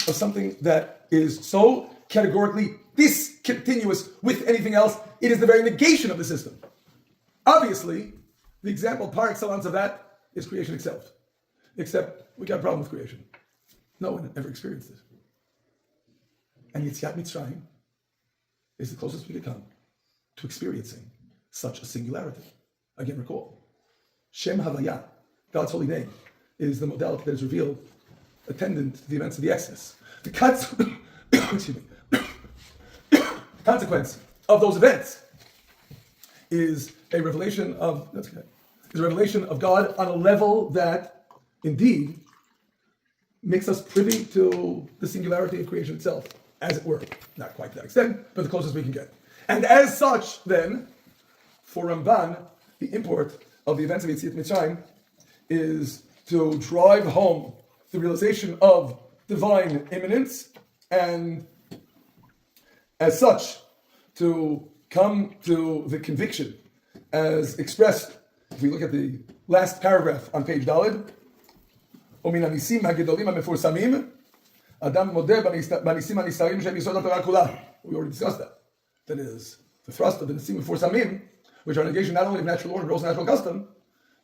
of something that is so categorically discontinuous with anything else. It is the very negation of the system. Obviously, the example par excellence of that is creation itself. Except we got a problem with creation. No one ever experienced it. And Yetziat Mitzrayim is the closest we could come to experiencing such a singularity. Again, recall, Shem Havaya, God's holy name, is the modality that is revealed attendant to the events of the Exodus. The consequence of those events is a revelation of God on a level that indeed makes us privy to the singularity of creation itself, as it were. Not quite to that extent, but the closest we can get. And as such, then, for Ramban, the import of the events of Yetziat Mitzrayim is to drive home the realization of divine immanence, and as such, to come to the conviction as expressed, if we look at the last paragraph on page Daled, ומן הניסים הגדולים המפורסמים, אדם מודה בניסים הנסתרים שהם יסוד התורה כולה. We already discussed that. That is, the thrust of the nisim mefursamim, which are negation not only of natural order but also natural custom,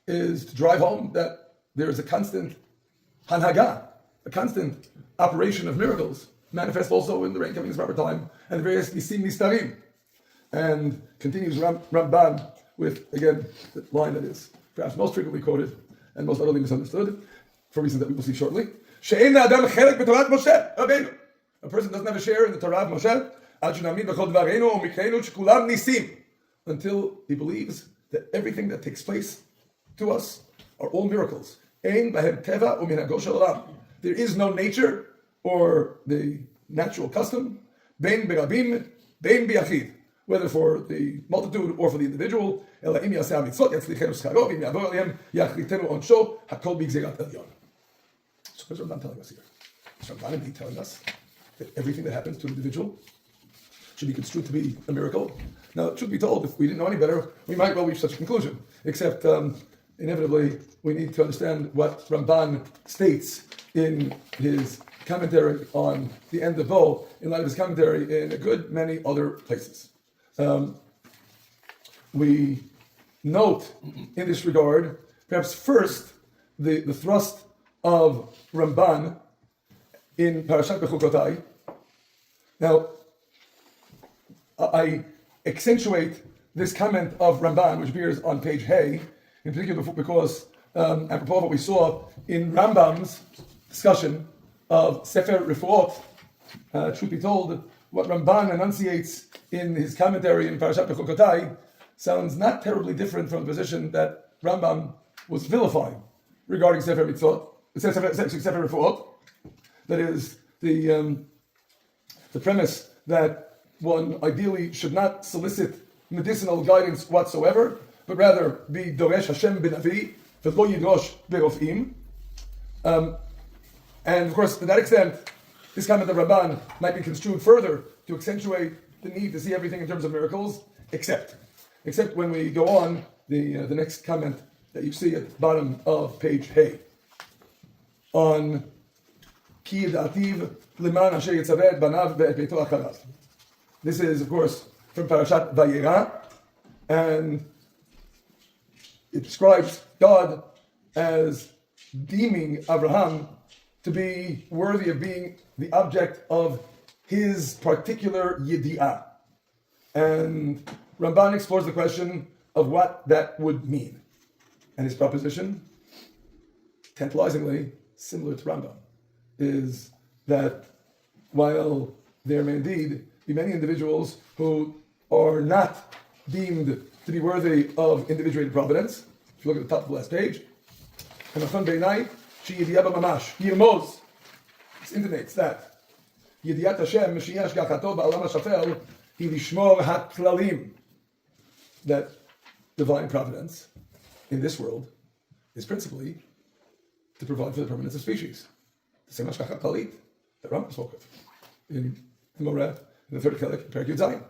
is to drive home that there is a constant hanhaga, a constant operation of miracles, manifest also in the rain coming in its proper time, and the various nisim nistarim. And continues Ramban with, again, the line that is perhaps most frequently quoted and most utterly misunderstood, for reasons that we will see shortly. A person doesn't have a share in the Torah of Moshe until he believes that everything that takes place to us are all miracles. There is no nature or the natural custom, whether for the multitude or for the individual. So what is Rambam telling us here? Is Rambam indeed telling us that everything that happens to an individual should be construed to be a miracle? Now, truth be told, if we didn't know any better, we might well reach such a conclusion. Except, inevitably, we need to understand what Ramban states in his commentary on the end of Bo, in light of his commentary in a good many other places. We note in this regard, perhaps first, the thrust of Ramban in Parashat Bechukotai. Now, I accentuate this comment of Ramban, which appears on page Hey, in particular because, apropos of what we saw in Rambam's discussion of Sefer Refuot, truth be told, what Ramban enunciates in his commentary in Parashat Bechukotai sounds not terribly different from the position that Rambam was vilifying regarding Sefer Mitzvot. Sefer Refuot, that is the premise that one ideally should not solicit medicinal guidance whatsoever, but rather be doresh Hashem b'navi v'lo yidrosh b'rofim. And of course, to that extent, this comment of Ramban might be construed further to accentuate the need to see everything in terms of miracles, except when we go on the next comment that you see at the bottom of page Hey. On Ki Yid'ativ Liman Asher Yitzaveh Et Banav Ve'et Beito Acharav. This is, of course, from Parashat Vayera, and it describes God as deeming Abraham to be worthy of being the object of his particular Yedi'ah. And Ramban explores the question of what that would mean. And his proposition, tantalizingly similar to Rambam, is that while there may indeed be many individuals who are not deemed to be worthy of individuated providence, if you look at the top of the last page, שידיעה בממש, ירמוז, this intimates that ידיעת השם, שיהיה השגחתו בעולם השפל, היא לשמור הכללים. That divine providence in this world is principally to provide for the permanence of species. The same Hashgakha Klalit that Rambam spoke of in the Moreh, in the third Chelik, Perek Yud Zayin.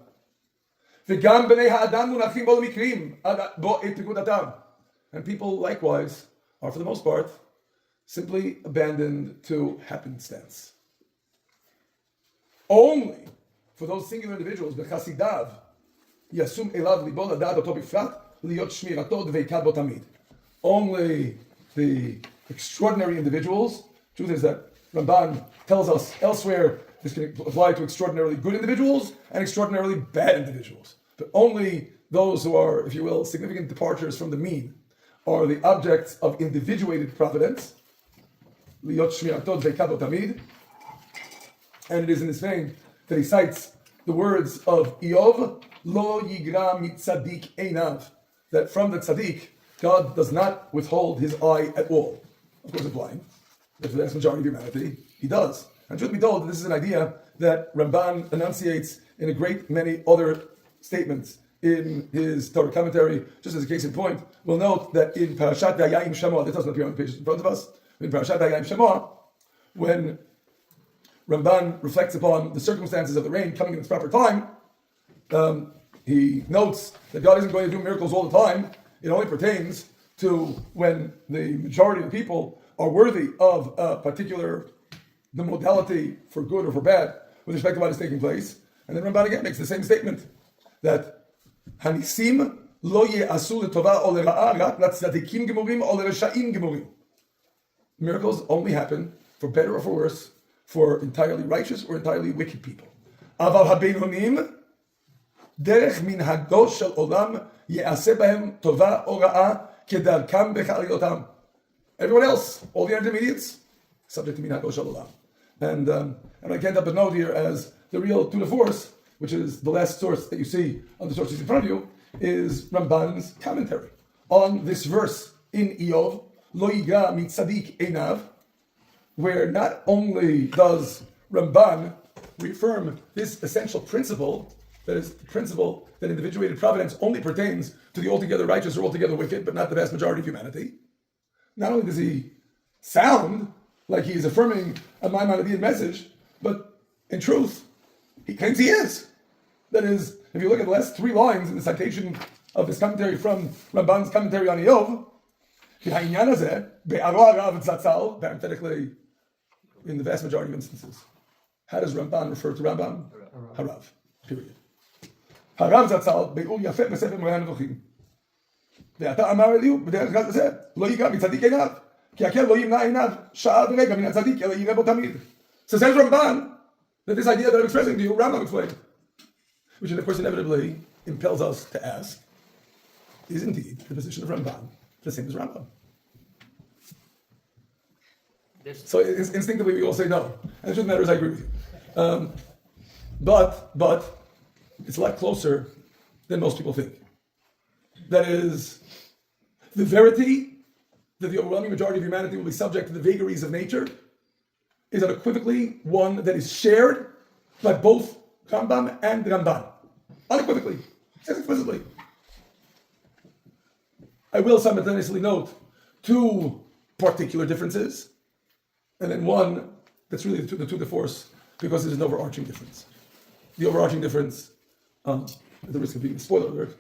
וגם בני האדם מונחים בו למקרים, בו את פקודתם. And people likewise are for the most part simply abandoned to happenstance. Only for those singular individuals, בחסידיו, ישום אליו ליבו לדעת אותו בפרט, להיות שמירתו דבקה בו תמיד. Only the extraordinary individuals. Truth is that Ramban tells us elsewhere this can apply to extraordinarily good individuals and extraordinarily bad individuals. But only those who are, if you will, significant departures from the mean are the objects of individuated providence. Liot shmirato dveika bo tamid. And it is in this vein that he cites the words of Iyov, Lo yigra mitzadik einav, that from the tzaddik, God does not withhold his eye at all. Of course, it's blind. But for the vast majority of humanity, he does. And truth be told, this is an idea that Ramban enunciates in a great many other statements in his Torah commentary. Just as a case in point, we'll note that in Parashat Vayayim Shemoah, this doesn't appear on the pages in front of us, in Parashat Vayayim Shemoah, when Ramban reflects upon the circumstances of the rain coming in its proper time, he notes that God isn't going to do miracles all the time. It only pertains to when the majority of the people are worthy of a particular the modality for good or for bad with respect to what is taking place. And then Ramban again makes the same statement that Hanisim lo ye'asu letova o lera'a rak latzadikim gemurim o leresha'im gemurim. Miracles only happen for better or for worse, for entirely righteous or entirely wicked people. Aval habeinonim derech minhago shel olam ye'aseh bahem tova o ra'a kedarkam bechalilotam. Everyone else, all the intermediates, subject to minhago shel olam. And I can't help but note here as the real tour de force, which is the last source that you see on the sources in front of you, is Ramban's commentary on this verse in Iyov, Lo yigra mitzadik einav, where not only does Ramban reaffirm this essential principle, that is the principle that individuated providence only pertains to the altogether righteous or altogether wicked, but not the vast majority of humanity. Not only does he sound like he is affirming a Maimonidean message, but in truth, he claims he is. That is, if you look at the last 3 lines in the citation of his commentary from Ramban's commentary on Iyov, parenthetically, in the vast majority of instances, how does Ramban refer to Rambam? Harav. Period. Harav zatzal be'ur yafet b'sefer Moreh HaNevuchim. ואתה אמר לי בדרך כלל זה, לא ייגע מצדיק עיניו, כי הקל לא ימנע עיניו שעה ורגע מן הצדיק, אלא יראה בו תמיד. So says Ramban that this idea that I'm expressing to you, Rambam explained, which of course inevitably impels us to ask, is indeed the position of Ramban the same as Rambam? So instinctively we all say no. And the truth of the matter is I agree with you. But it's a lot closer than most people think. That is, the verity that the overwhelming majority of humanity will be subject to the vagaries of nature is unequivocally one that is shared by both Rambam and Ramban. Unequivocally. Says explicitly. I will simultaneously note 2 particular differences, and then one that's really the tour de force, because there's an overarching difference. The overarching difference, at the risk of being a spoiler alert,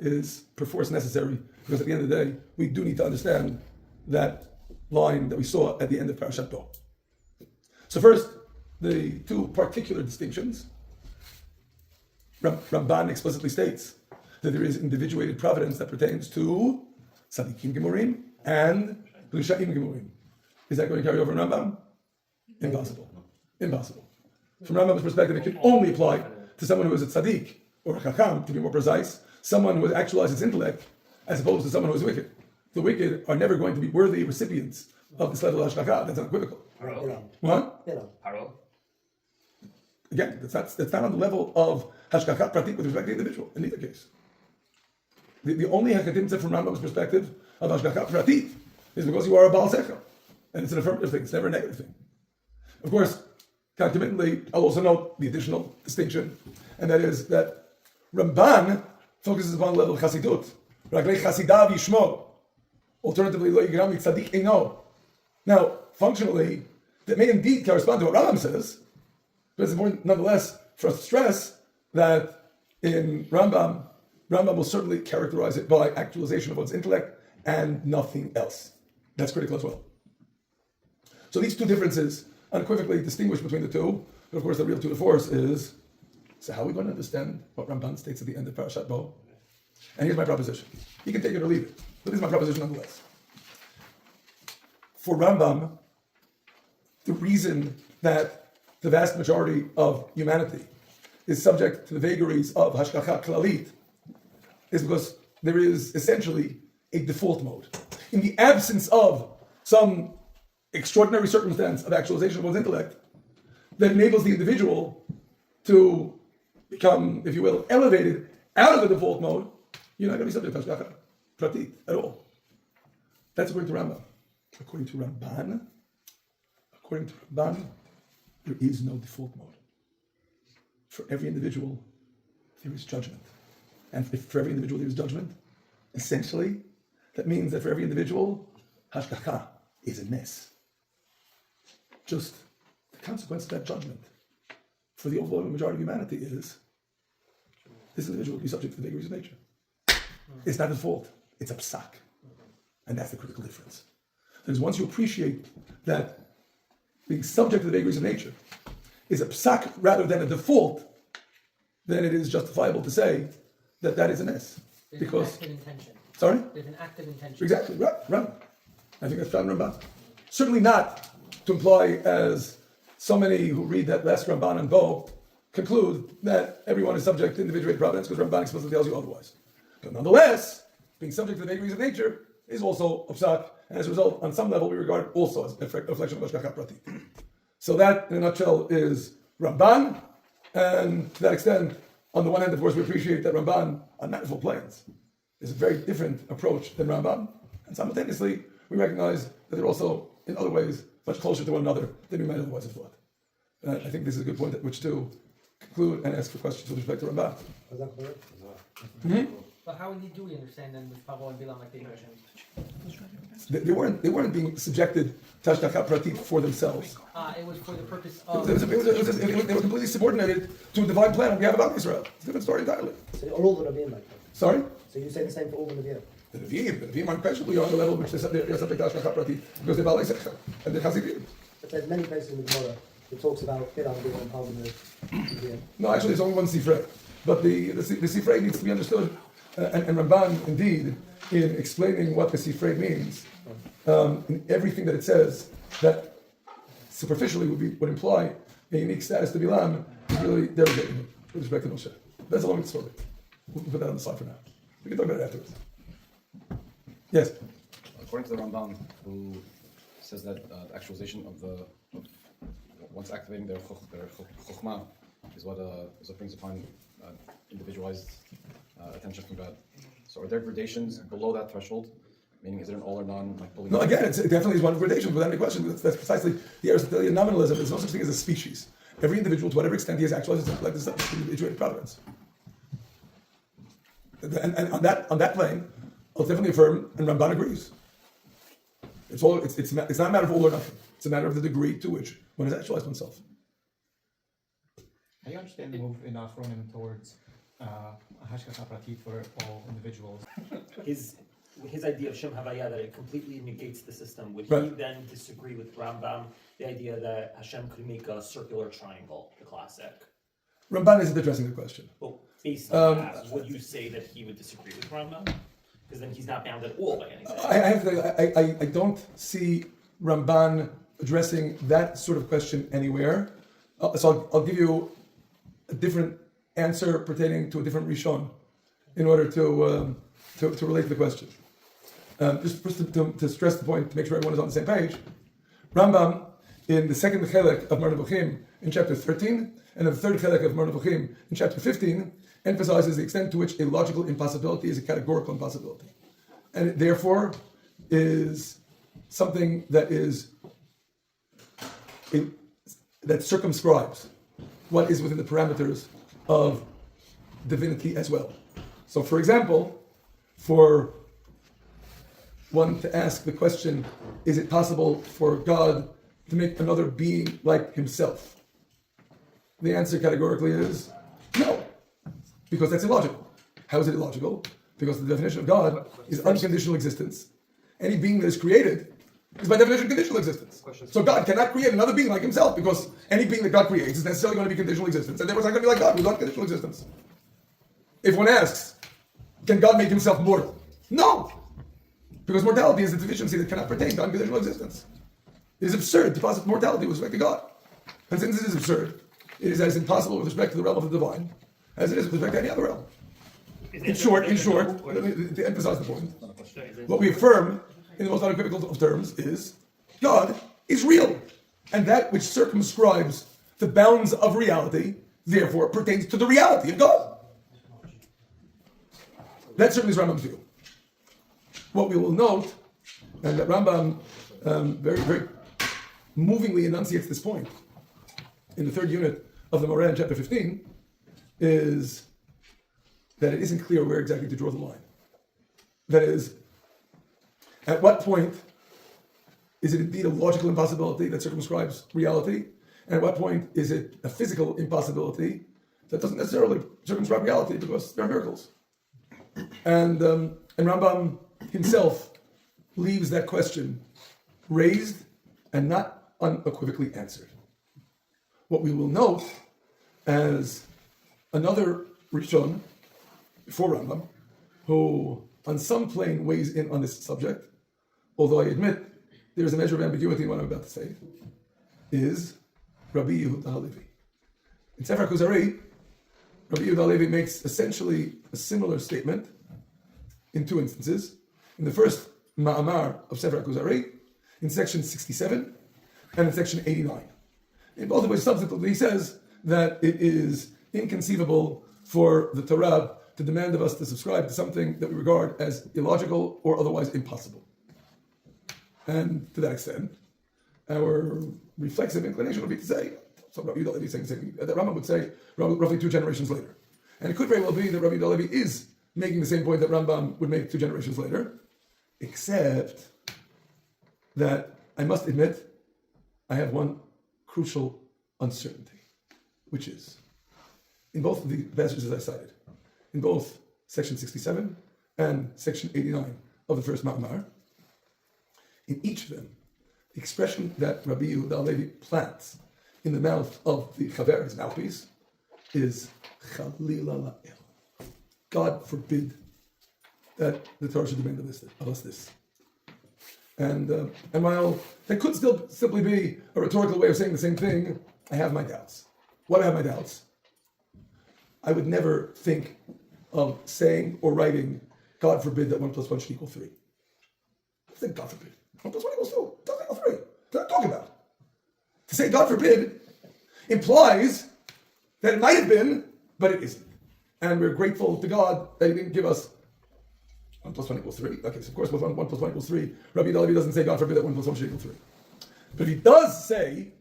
is perforce necessary, because at the end of the day, we do need to understand that line that we saw at the end of Parashat Bo. So first, the 2 particular distinctions. Ramban explicitly states that there is individuated providence that pertains to Tzadikim Gemurim and Rishaim Gemurim. Is that going to carry over in Rambam? Impossible. Impossible. From Rambam's perspective, it can only apply to someone who is a tzaddik, or a chacham, to be more precise, someone who has actualized his intellect, as opposed to someone who is wicked. The wicked are never going to be worthy recipients of this level of Hashgakha. That's unequivocal. What? Haro. Again, that's not on the level of Hashgakha Pratit with respect to the individual, in either case. The only hakatimtza from Rambam's perspective of Hashgakha Pratit is because you are a Baal Sechel. And it's an affirmative thing, it's never a negative thing. Of course, concomitantly, I'll also note the additional distinction, and that is that Ramban focuses upon the level of Chassidut. Raglei Chasidav Yishmo. Alternatively, Lo Yigram Tzadik Eino. Now, functionally, that may indeed correspond to what Rambam says, but it's important nonetheless for us to stress that in Rambam will certainly characterize it by actualization of one's intellect and nothing else. That's critical as well. So these two differences unequivocally distinguish between the two, but of course the real tour de force is, so how are we going to understand what Ramban states at the end of Parashat Bo? And here's my proposition. You can take it or leave it, but this is my proposition nonetheless. For Rambam, the reason that the vast majority of humanity is subject to the vagaries of Hashgakha Klalit is because there is essentially a default mode. In the absence of some extraordinary circumstance of actualization of one's intellect that enables the individual to become, if you will, elevated out of the default mode, you're not going to be subject to Hashgakha Pratit at all. That's according to Rambam. According to Ramban, there is no default mode. For every individual, there is judgment. And if for every individual there is judgment, essentially, that means that for every individual, Hashgakha is a mess. Just the consequence of that judgment for the overwhelming majority of humanity is this individual will be subject to the vagaries of nature. It's not his fault, it's a psak. And that's the critical difference. Because once you appreciate that being subject to the vagaries of nature is a psak rather than a default, then it is justifiable to say that that is an S. There's Because an active intention. Sorry? There's an active intention. Exactly, right. I think that's found in Ramban. Certainly not to imply, as so many who read that last Ramban and Bo conclude that everyone is subject to individuated providence, because Ramban explicitly tells you otherwise. But nonetheless, being subject to the vagaries of nature is also a psak, and as a result, on some level, we regard it also as a reflection of Hashgakha Pratit. So that, in a nutshell, is Ramban, and to that extent, on the one hand, of course, we appreciate that Ramban, on manifold plans, is a very different approach than Rambam, and simultaneously, we recognize that they're also, in other ways, much closer to one another than we might otherwise have thought. I think this is a good point at which to conclude and ask for questions with respect to Rambam. Is that clear? But how indeed do we understand then with Pavo and Bilam like they mentioned? They weren't being subjected to Hashgakha Pratit for themselves. It was for the purpose of. They were completely subordinated to a divine plan on behalf of Israel. It's a different story entirely. So are all the Ravim like that? Sorry? So you say the same for all the Ravim? The Nevi'im unquestionably are on the level which they're subject to Hashgakha Pratit because they're Baalei Sechel and they're Chassidim. But there's many places in the Gemara that talks about Bilam being on par with the Ravim. No, actually, there's only one Sifrei. But the Sifrei needs to be understood. And Ramban, indeed, in explaining what the Sifrei means, in everything that it says, that superficially would imply a unique status to Bilam, is really derogating him with respect to Moshe. That's a long story. We'll put that on the side for now. We can talk about it afterwards. Yes? According to the Rambam, who says that the actualization of once activating their chokhmah is what brings upon individualized attention from God. So are there gradations below that threshold? Meaning, is it an all or none? No, again, it definitely is one gradation without any question. That's precisely the Aristotelian nominalism. There's no such thing as a species. Every individual, to whatever extent he has actualized his intellect, is subject to individuated providence. And on that plane, I'll definitely affirm, and Ramban agrees. It's not a matter of all or nothing. It's a matter of the degree to which one has actualized oneself. How do you understand the move in Afronim towards Hashgakha Pratit for all individuals? His idea of Shem Havaya, that it completely negates the system, would Right. he then disagree with Rambam, the idea that Hashem could make a circular triangle, the classic? Ramban isn't addressing the question. Well, based on that, would you say that he would disagree with Rambam? Because then he's not bound at all by anything. I don't see Ramban addressing that sort of question anywhere. So I'll give you a different answer pertaining to a different Rishon in order to relate to the question. Just to stress the point, to make sure everyone is on the same page, Rambam, in the second chelek of Mar Nevuchim in chapter 13, and the third chelek of Mar Nevuchim in chapter 15, emphasizes the extent to which a logical impossibility is a categorical impossibility. And it therefore is something that is that circumscribes what is within the parameters of divinity as well. So, for example, for one to ask the question, is it possible for God to make another being like himself? The answer categorically is no, because that's illogical. How is it illogical? Because the definition of God is unconditional existence. Any being that is created is by definition conditional existence. So God cannot create another being like himself, because any being that God creates is necessarily going to be conditional existence, and therefore it's not going to be like God, who's unconditional existence. If one asks, can God make himself mortal? No! Because mortality is a deficiency that cannot pertain to unconditional existence. It is absurd to posit mortality with respect to God. And since it is absurd, it is as impossible with respect to the realm of the divine as it is with respect to any other realm. In short, to emphasize the point, what we affirm in the most unequivocal of terms is God is real. And that which circumscribes the bounds of reality, therefore, pertains to the reality of God. That certainly is Rambam's view. What we will note, and that Rambam very, very movingly enunciates this point in the third unit of the Moreh in chapter 15, is that it isn't clear where exactly to draw the line. That is, at what point is it indeed a logical impossibility that circumscribes reality, and at what point is it a physical impossibility that doesn't necessarily circumscribe reality because there are miracles? And Rambam himself leaves that question raised and not unequivocally answered. What we will note as another Rishon before Rambam, who on some plane weighs in on this subject, although I admit there is a measure of ambiguity in what I'm about to say, is Rabbi Yehuda Halevi. In Sefer Kuzari, Rabbi Yehuda Halevi makes essentially a similar statement in two instances. In the first Ma'amar of Sefer Kuzari, in section 67 and in section 89. In both of which subsequently he says that it is inconceivable for the Torah to demand of us to subscribe to something that we regard as illogical or otherwise impossible. And to that extent, our reflexive inclination would be to say, so Rabbi Yehuda Halevi is saying that Rambam would say roughly 2 generations later. And it could very well be that Rabbi Yehuda Halevi is making the same point that Rambam would make 2 generations later, except that I must admit I have one crucial uncertainty, which is, in both of the passages I cited, in both section 67 and section 89 of the first Ma'amar, in each of them, the expression that Rabbi Yehuda Halevi plants in the mouth of the Chaver, his mouthpiece, is Chalila la'el. God forbid that the Torah should demand of us this. And while that could still simply be a rhetorical way of saying the same thing, I have my doubts. Why do I have my doubts? I would never think of saying or writing, God forbid that 1 + 1 should equal 3. I think God forbid. 1 + 1 equals 2. Doesn't equal 3. That's what I'm talking about. To say God forbid implies that it might have been, but it isn't. And we're grateful to God that He didn't give us 1 + 1 equals 3. Okay, so of course, with 1 + 1 equals 3, Rabbi Yehuda Halevi doesn't say, God forbid that 1 + 1 should equal 3. But if he does say,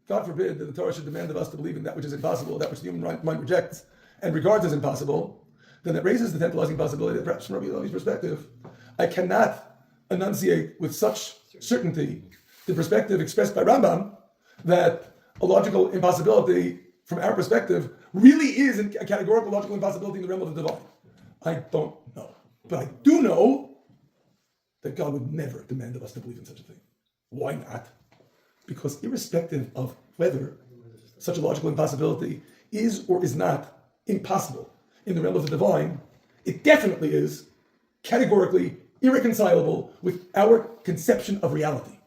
God forbid that the Torah should demand of us to believe in that which is impossible, that which the human mind rejects and regards as impossible, then that raises the tantalizing possibility that perhaps from Rabbi Yehuda Halevi's perspective, I cannot enunciate with such certainty the perspective expressed by Rambam that a logical impossibility from our perspective really is a categorical logical impossibility in the realm of the divine. I don't know. But I do know that God would never demand of us to believe in such a thing. Why not? Because irrespective of whether such a logical impossibility is or is not impossible in the realm of the divine, it definitely is categorically irreconcilable with our conception of reality.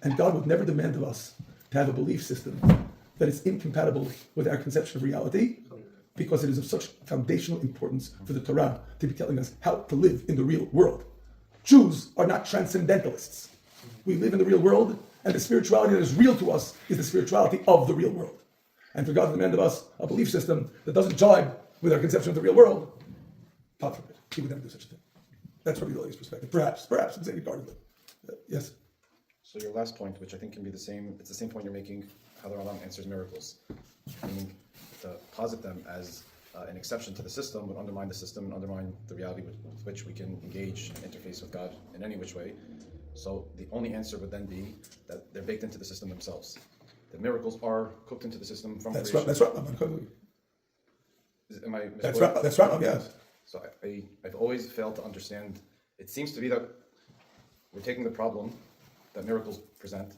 And God would never demand of us to have a belief system that is incompatible with our conception of reality, because it is of such foundational importance for the Torah to be telling us how to live in the real world. Jews are not transcendentalists. We live in the real world, and the spirituality that is real to us is the spirituality of the real world. And for God to demand of us a belief system that doesn't jibe with our conception of the real world, God forbid, He would never do such a thing. That's Rabbi Yehuda Halevi's perspective. Perhaps, I'm saying regardless. Yes. So your last point, which I think can be the same, it's the same point you're making, how the Rambam answers miracles. Meaning, to posit them as an exception to the system would undermine the system and undermine the reality with which we can engage and interface with God in any which way. So the only answer would then be that they're baked into the system themselves. The miracles are cooked into the system from That's creation. right. That's right. Am I That's right. That's right. Yes. So I've always failed to understand. It seems to be that we're taking the problem that miracles present,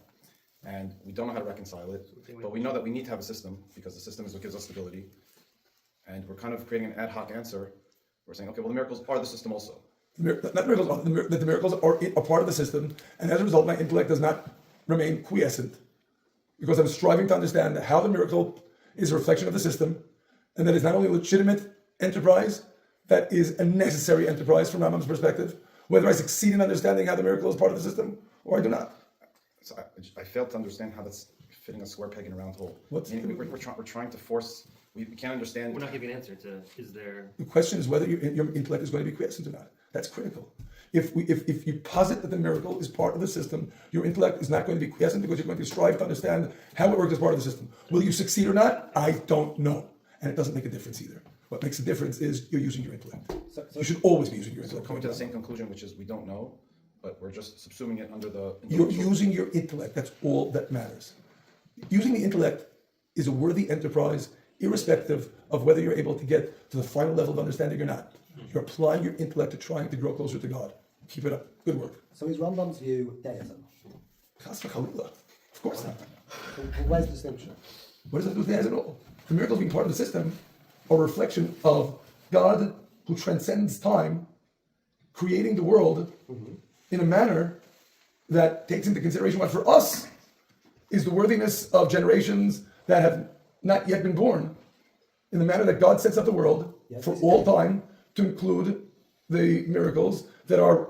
and we don't know how to reconcile it. But we know that we need to have a system because the system is what gives us stability. And we're kind of creating an ad hoc answer. We're saying, okay, well, the miracles are the system also. Not the miracles. The miracles are a part of the system, and as a result, my intellect does not remain quiescent because I'm striving to understand how the miracle is a reflection of the system, and that is not only a legitimate enterprise, that is a necessary enterprise from Rambam's perspective, whether I succeed in understanding how the miracle is part of the system or I do not. So I failed to understand how that's fitting a square peg in a round hole. What's we're trying to force. We can't understand. We're not giving an answer to. Is there? The question is whether your intellect is going to be quiescent or not. That's critical. If you posit that the miracle is part of the system, your intellect is not going to be quiescent because you're going to strive to understand how it works as part of the system. Will you succeed or not? I don't know. And it doesn't make a difference either. What makes a difference is you're using your intellect. You should always be using your So intellect. coming to the same conclusion, which is we don't know, but we're just subsuming it under the. You're using your intellect. That's all that matters. Using the intellect is a worthy enterprise, irrespective of whether you're able to get to the final level of understanding or not. You're applying your intellect to trying to grow closer to God. Keep it up. Good work. So is Rambam's view deism? Hashgakha. Of course not. So where's the distinction? What does that do with deism at all? The miracles being part of the system are a reflection of God who transcends time, creating the world in a manner that takes into consideration what for us is the worthiness of generations that have not yet been born, in the manner that God sets up the world for all time to include the miracles that are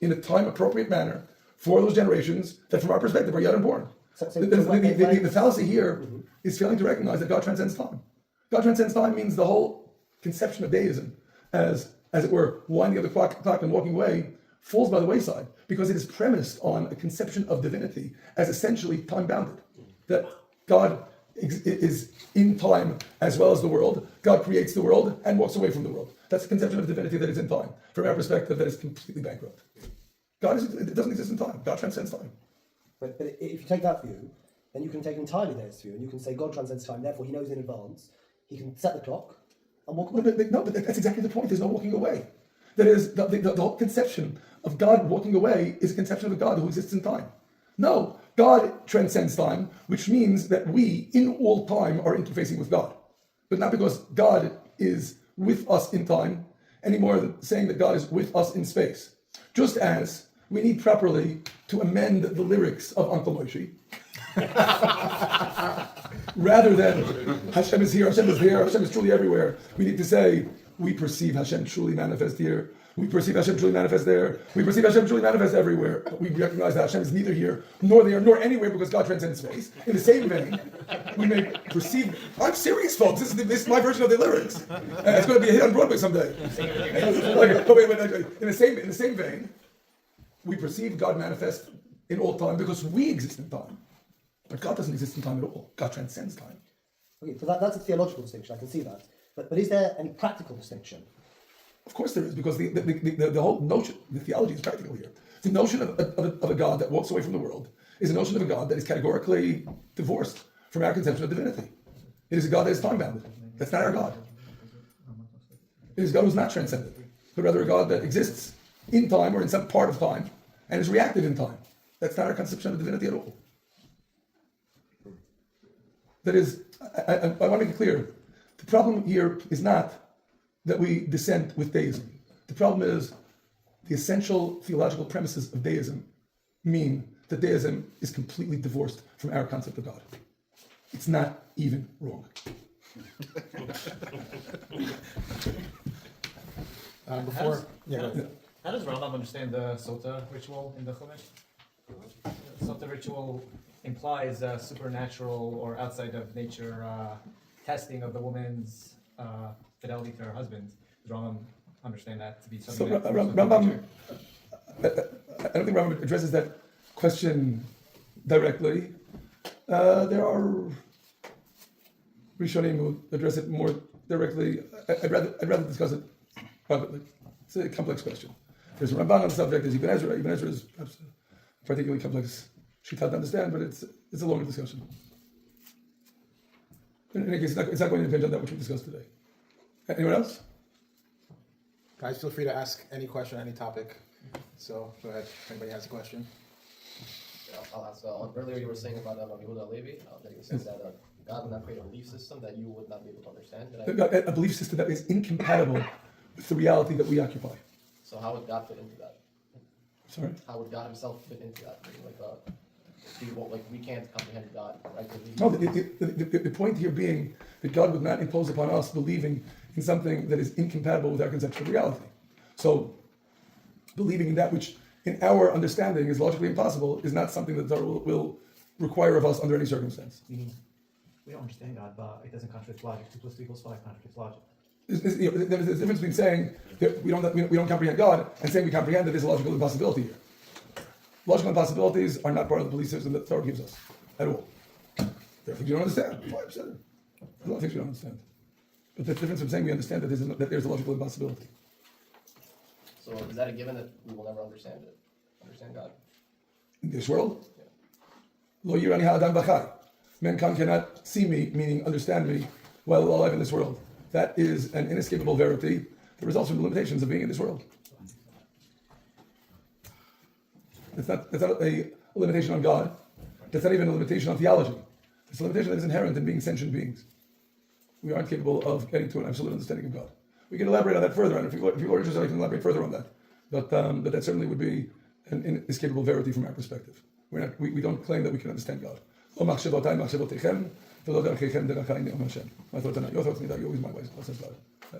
in a time appropriate manner for those generations that from our perspective are yet unborn. The fallacy here is failing to recognize that God transcends time. God transcends time means the whole conception of deism as it were, winding up the clock and walking away, falls by the wayside because it is premised on a conception of divinity as essentially time-bounded. That God is in time as well as the world. God creates the world and walks away from the world. That's the conception of divinity that is in time. From our perspective, that is completely bankrupt. It doesn't exist in time. God transcends time. But if you take that view, then you can take an entirely deist view, and you can say God transcends time, therefore he knows in advance. He can set the clock and walk away. But that's exactly the point. There's no walking away. That is, the whole conception of God walking away is a conception of a God who exists in time. No, God transcends time, which means that we, in all time, are interfacing with God. But not because God is with us in time, any more than saying that God is with us in space. Just as we need properly to amend the lyrics of Uncle Moshe, rather than Hashem is here, Hashem is there, Hashem is truly everywhere, we need to say, we perceive Hashem truly manifest here, we perceive Hashem truly manifest there, we perceive Hashem truly manifest everywhere, but we recognize that Hashem is neither here, nor there, nor anywhere because God transcends space. In the same vein, we may perceive, I'm serious folks, this is my version of the lyrics, and it's going to be a hit on Broadway someday. In the same vein, we perceive God manifest in all time because we exist in time. But God doesn't exist in time at all. God transcends time. Okay, so that's a theological distinction, I can see that. But is there any practical distinction? Of course there is, because the whole notion, the theology is practical here. The notion of a God that walks away from the world is a notion of a God that is categorically divorced from our conception of divinity. It is a God that is time-bounded. That's not our God. It is a God who is not transcendent, but rather a God that exists in time or in some part of time and is reactive in time. That's not our conception of divinity at all. That is, I want to make it clear, the problem here is not that we dissent with deism. The problem is the essential theological premises of deism mean that deism is completely divorced from our concept of God. It's not even wrong. How does Rambam understand the Sota ritual in the Chumash? Sota ritual implies a supernatural or outside of nature testing of the woman's fidelity to her husband. Does Rambam understand that to be something? So Rambam, I don't think Rambam addresses that question directly. There are Rishonim who address it more directly. I'd rather discuss it privately. It's a complex question. There's a Ramban on the subject. There's Ibn Ezra. Ibn Ezra is perhaps a particularly complex shita to understand, but it's a longer discussion. In any case, it's not going to impinge on that which we discussed today. Anyone else? Guys, feel free to ask any question, any topic. So go ahead. If anybody has a question. Yeah, I'll ask. Earlier you were saying about Rabbi Yehuda Levi, that you were saying that God would not create a belief system that you would not be able to understand. A belief system that is incompatible with the reality that we occupy. So how would God fit into that? Sorry? How would God himself fit into that? Like we can't comprehend God, right? No, the point here being that God would not impose upon us believing in something that is incompatible with our conception of reality. So, believing in that which in our understanding is logically impossible is not something that Torah will require of us under any circumstance. We don't understand God, but it doesn't contradict logic. 2 + 2 = 5 contradicts logic. There's a difference between saying that we don't comprehend God and saying we comprehend that there's a logical impossibility here. Logical impossibilities are not part of the belief system that Torah gives us at all. There are things you don't understand. There's a lot of things you don't understand. But the difference from saying we understand that there's a logical impossibility. So is that a given that we will never understand God? In this world? Lo yirani ha'adam b'chai. Mankind cannot see me, meaning understand me, while alive in this world. That is an inescapable verity that results from the limitations of being in this world. It's not a limitation on God. That's not even a limitation on theology. It's a limitation that is inherent in being sentient beings. We aren't capable of getting to an absolute understanding of God. We can elaborate on that further, and if people are interested, I can elaborate further on that. But that certainly would be an inescapable verity from our perspective. We don't claim that we can understand God. You always my ways.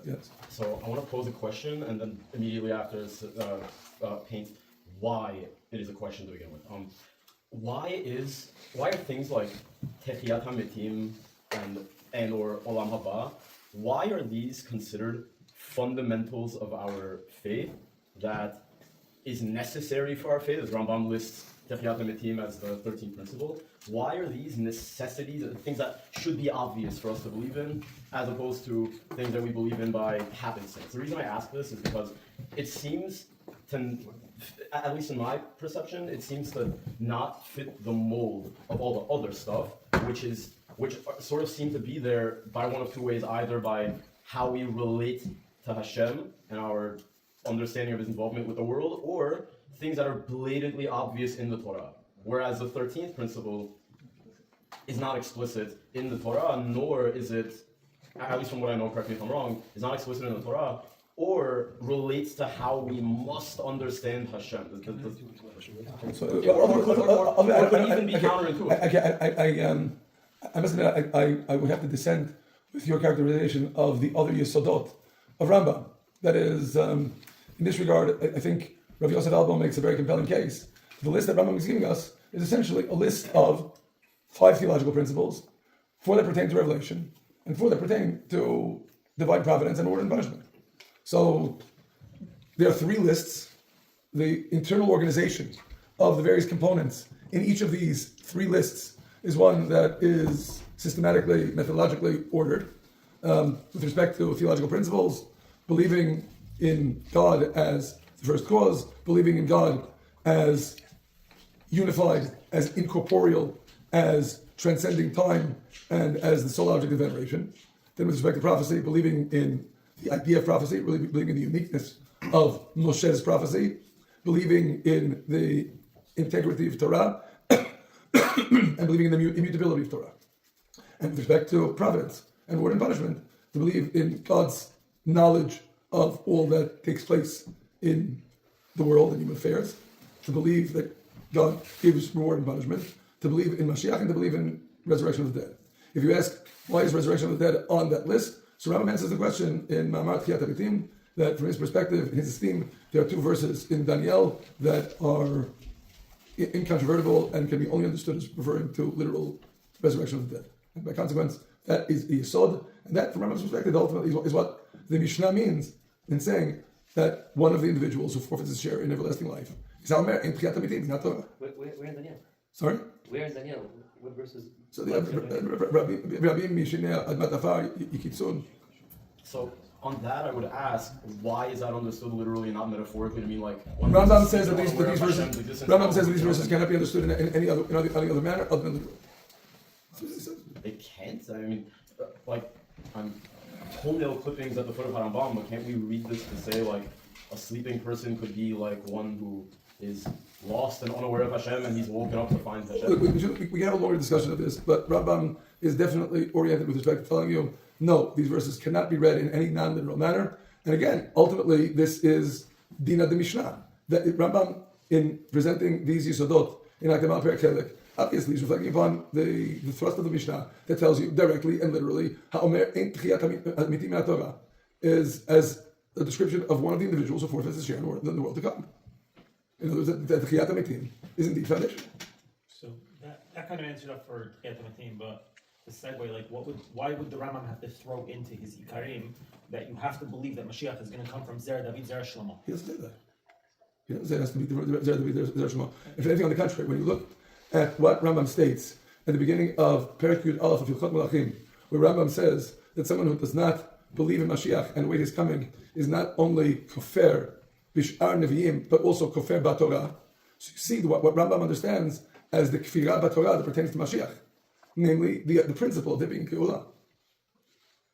Yes. So I want to pose a question, and then immediately after paint why it is a question to begin with. Why are things like Techiyat HaMetim and or Olam Haba, why are these considered fundamentals of our faith that is necessary for our faith? As Rambam lists Techiyat HaMetim as the 13th principle. Why are these necessities, things that should be obvious for us to believe in, as opposed to things that we believe in by happenstance? The reason I ask this is because it seems to, at least in my perception, it seems to not fit the mold of all the other stuff, which sort of seem to be there by one of two ways, either by how we relate to Hashem and our understanding of his involvement with the world, or things that are blatantly obvious in the Torah. Whereas the 13th principle is not explicit in the Torah, nor is it, at least from what I know, correct me if I'm wrong, is not explicit in the Torah, or relates to how we must understand Hashem. Or even be counterintuitive. I must admit, I would have to dissent with your characterization of the other Yesodot of Rambam. That is, in this regard, I think Rav Yosef Albo makes a very compelling case. The list that Rambam is giving us is essentially a list of 5 theological principles, 4 that pertain to revelation, and 4 that pertain to divine providence and order and punishment. So there are 3 lists. The internal organization of the various components in each of these 3 lists is one that is systematically, methodologically ordered with respect to theological principles, believing in God as the first cause, believing in God as unified, as incorporeal, as transcending time, and as the sole object of veneration. Then with respect to prophecy, believing in the idea of prophecy, really believing in the uniqueness of Moshe's prophecy, believing in the integrity of Torah, and believing in the immutability of Torah. And with respect to providence and word and punishment, to believe in God's knowledge of all that takes place in the world and human affairs, to believe that God gives reward and punishment, to believe in Mashiach, and to believe in resurrection of the dead. If you ask, why is resurrection of the dead on that list? So Rambam answers the question in Ma'amar Techiyat HaMetim, that from his perspective, in his esteem, there are 2 verses in Daniel that are incontrovertible and can be only understood as referring to literal resurrection of the dead. And by consequence, that is the Yesod, and that, from Rambam's perspective, ultimately is what the Mishnah means in saying, that one of the individuals who forfeits his share in everlasting life is Haomer in Tchiyat HaMetim, not Torah. Where in Daniel? Sorry? Where in Daniel? What verses? So Rabbi Mishinei Admat Afar Yikitzun. So on that, I would ask, why is that understood literally and not metaphorically to mean like? when Rambam this says that is these unaware of verses. Hashem's existence, Rambam says that these verses cannot be understood in any other manner other than literal. They can't. I mean, like, I'm toenail clippings at the foot of Rambam, but can't we read this to say like a sleeping person could be like one who is lost and unaware of Hashem, and he's woken up to find Hashem? We can have a longer discussion of this, but Rambam is definitely oriented with respect to telling you, no, these verses cannot be read in any non-literal manner. And again, ultimately, this is Dina de Mishnah. That Rambam, in presenting these Yisodot in Akdama Perek Chelek, obviously is reflecting upon the thrust of the Mishnah that tells you directly and literally, Ha'omer ein Tchiyat HaMetim min Torah is as a description of one of the individuals who forfeits his share in the world to come. In other words, that Tchiyat HaMetim is indeed foundation. So that kind of answered up for Tchiyat HaMetim, but to segue, like, why would the Rambam have to throw into his Ikarim that you have to believe that Mashiach is going to come from Zer David, Zer Shlomo? He doesn't say that. He doesn't say it has to be Zer David, Zer Shlomo. If anything, on the contrary, when you look at what Rambam states at the beginning of Perek Yud Aleph of Hilchot Melachim, where Rambam says that someone who does not believe in Mashiach and wait his coming is not only kofer bishar neviim, but also kofer b'Torah. So you see what Rambam understands as the kfirah b'Torah that pertains to Mashiach, namely the principle of there being Geula.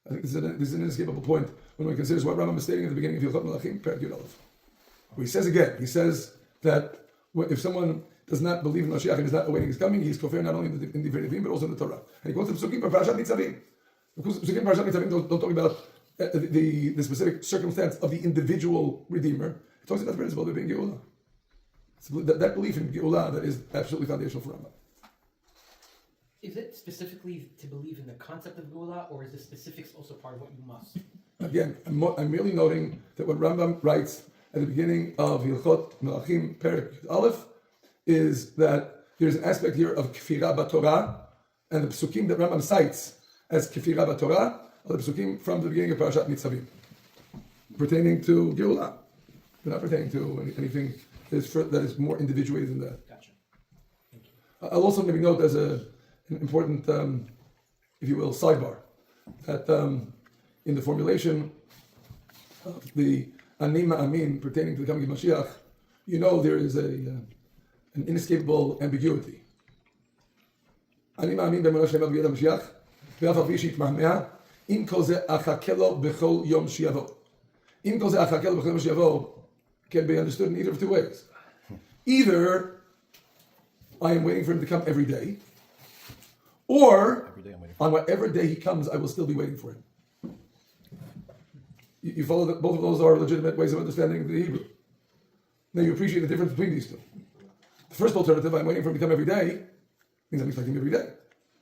I think this is an inescapable point when one considers what Rambam is stating at the beginning of Hilchot Melachim, Perek Yud Aleph. Where he says that if someone does not believe in Mashiach and is not awaiting his coming, he is kofer not only in the Nevi'im but also in the Torah. And he quotes the Psukim of Parashat Nitzavim. The Psukim of Parashat Nitzavim don't talk about the specific circumstance of the individual redeemer. It talks about the principle of there being Geula. That belief in Geula that is absolutely foundational for Rambam. Is it specifically to believe in the concept of Geula, or is the specifics also part of what you must? Again, I'm merely noting that what Rambam writes at the beginning of Hilchot Melachim Perek Aleph is that there's an aspect here of kfirah b'Torah, and the psukim that Rambam cites as kfirah b'Torah are the psukim from the beginning of Parashat Nitzavim, pertaining to Geula. They're not pertaining to anything that is more individuated than that. Gotcha. Thank you. I'll also maybe note as an important, if you will, sidebar, that in the formulation of the Ani Ma'amin pertaining to the coming of Mashiach, you know there is an inescapable ambiguity. Ani Ma'amin b'emunah shlema b'yad HaMashiach ve'af al pi she'yitmahmeh im kol zeh achakeh lo b'chol yom she'yavo. Im kol zeh achakeh lo b'chol yom she'yavo can be understood in either of two ways. Either I am waiting for him to come every day, or on whatever day he comes, I will still be waiting for him. You follow that both of those are legitimate ways of understanding the Hebrew. Now you appreciate the difference between these two. The first alternative, I'm waiting for him to come every day, means I'm expecting him every day.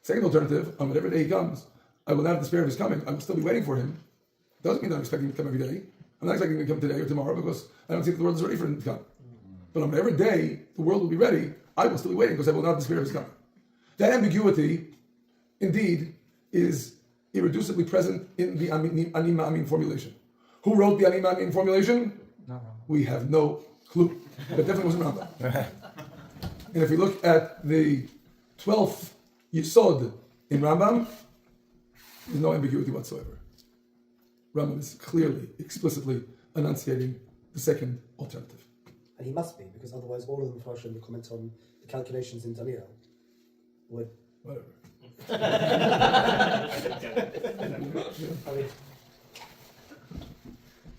Second alternative, on whatever day he comes, I will not have despair of his coming. I will still be waiting for him. Doesn't mean that I'm expecting him to come every day. I'm not expecting him to come today or tomorrow because I don't think the world is ready for him to come. But on whatever day the world will be ready, I will still be waiting because I will not have despair of his coming. That ambiguity, indeed, is irreducibly present in the Ani Ma'amin formulation. Who wrote the Ani Ma'amin formulation? No. We have no clue. But definitely wasn't Rambam. And if we look at the 12th Yisod in Rambam, there's no ambiguity whatsoever. Rambam is clearly, explicitly enunciating the second alternative. And he must be, because otherwise all of the Mepharshim that comment on the calculations in Daniel would... Whatever.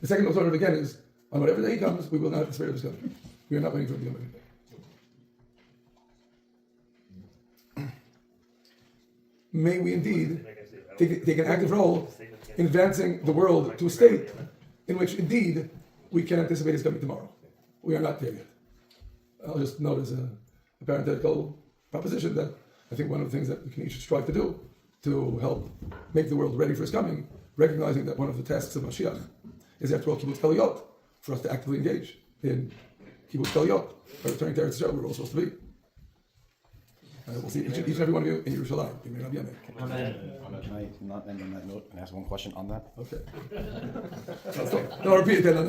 The second alternative again is, on whatever day he comes, we will not have the spirit of his coming. We are not waiting for him to come every day. May we indeed take an active role in advancing the world to a state in which indeed we can anticipate his coming tomorrow. We are not there yet. I'll just note as a parenthetical proposition that I think one of the things that we should strive to do to help make the world ready for his coming, recognizing that one of the tasks of Mashiach is, after all, kibbutz kaliyot, for us to actively engage in kibbutz kaliyot by returning to Eretz Yisrael, where we're all supposed to be. We'll see each and every one of you in Yerushalayim. Can I not end on that note and ask one question on that? Okay. No, repeat it then.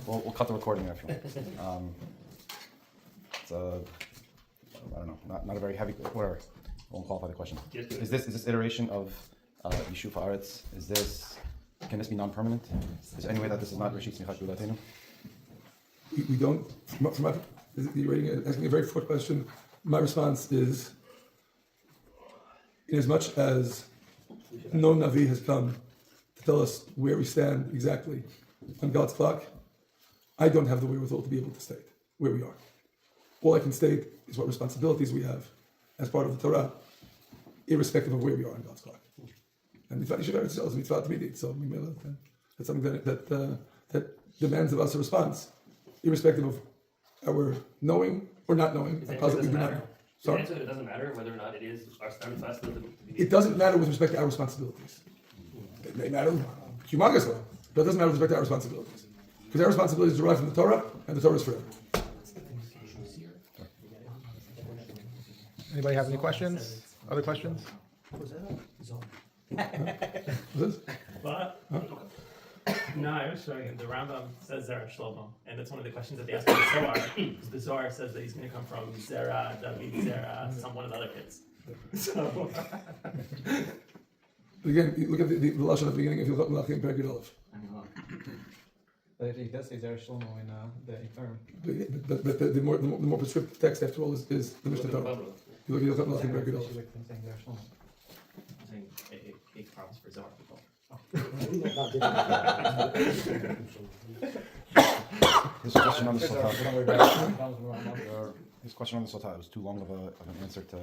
We'll cut the recording after. It's I don't know, not a very heavy, whatever. I won't qualify the question. Is this iteration of Yishuv Haaretz? Can this be non-permanent? Is there any way that this is not Reshit Tzmichat Geulatenu? We don't. You're asking a very short question. My response is, in as much as no Navi has come to tell us where we stand exactly on God's clock, I don't have the wherewithal to be able to state where we are. All I can state is what responsibilities we have as part of the Torah, irrespective of where we are on God's clock. And mitzvah Yishuv Eretz Yisrael is mitzvah Tmidit, so that's something that demands of us a response, irrespective of our knowing or not knowing. It Positively do not know. Sorry? It doesn't matter whether or not it is our responsibility to be. It doesn't matter with respect to our responsibilities. It may matter humongously, but it doesn't matter with respect to our responsibilities. Because our responsibilities derive from the Torah, and the Torah is forever. Anybody have any questions? Other questions? What's this? What? No, I was showing him. The Rambam says Zera Shlomo, and that's one of the questions that they ask in the Zohar. Because the Zohar says that he's going to come from Zera, David, Zera, one of the other kids. So. Again, you look at the lashon at the beginning of Hilchot Melachim Perek Yud Aleph. But he does say Zera Shlomo in the term. But the more prescriptive text, after all, is the Mishnah Torah. You look at Hilchot Melachim Perek Yud Aleph. I'm saying eight problems for Zohar people. His question on the Sotah. His question on the Sotah was too long of an answer to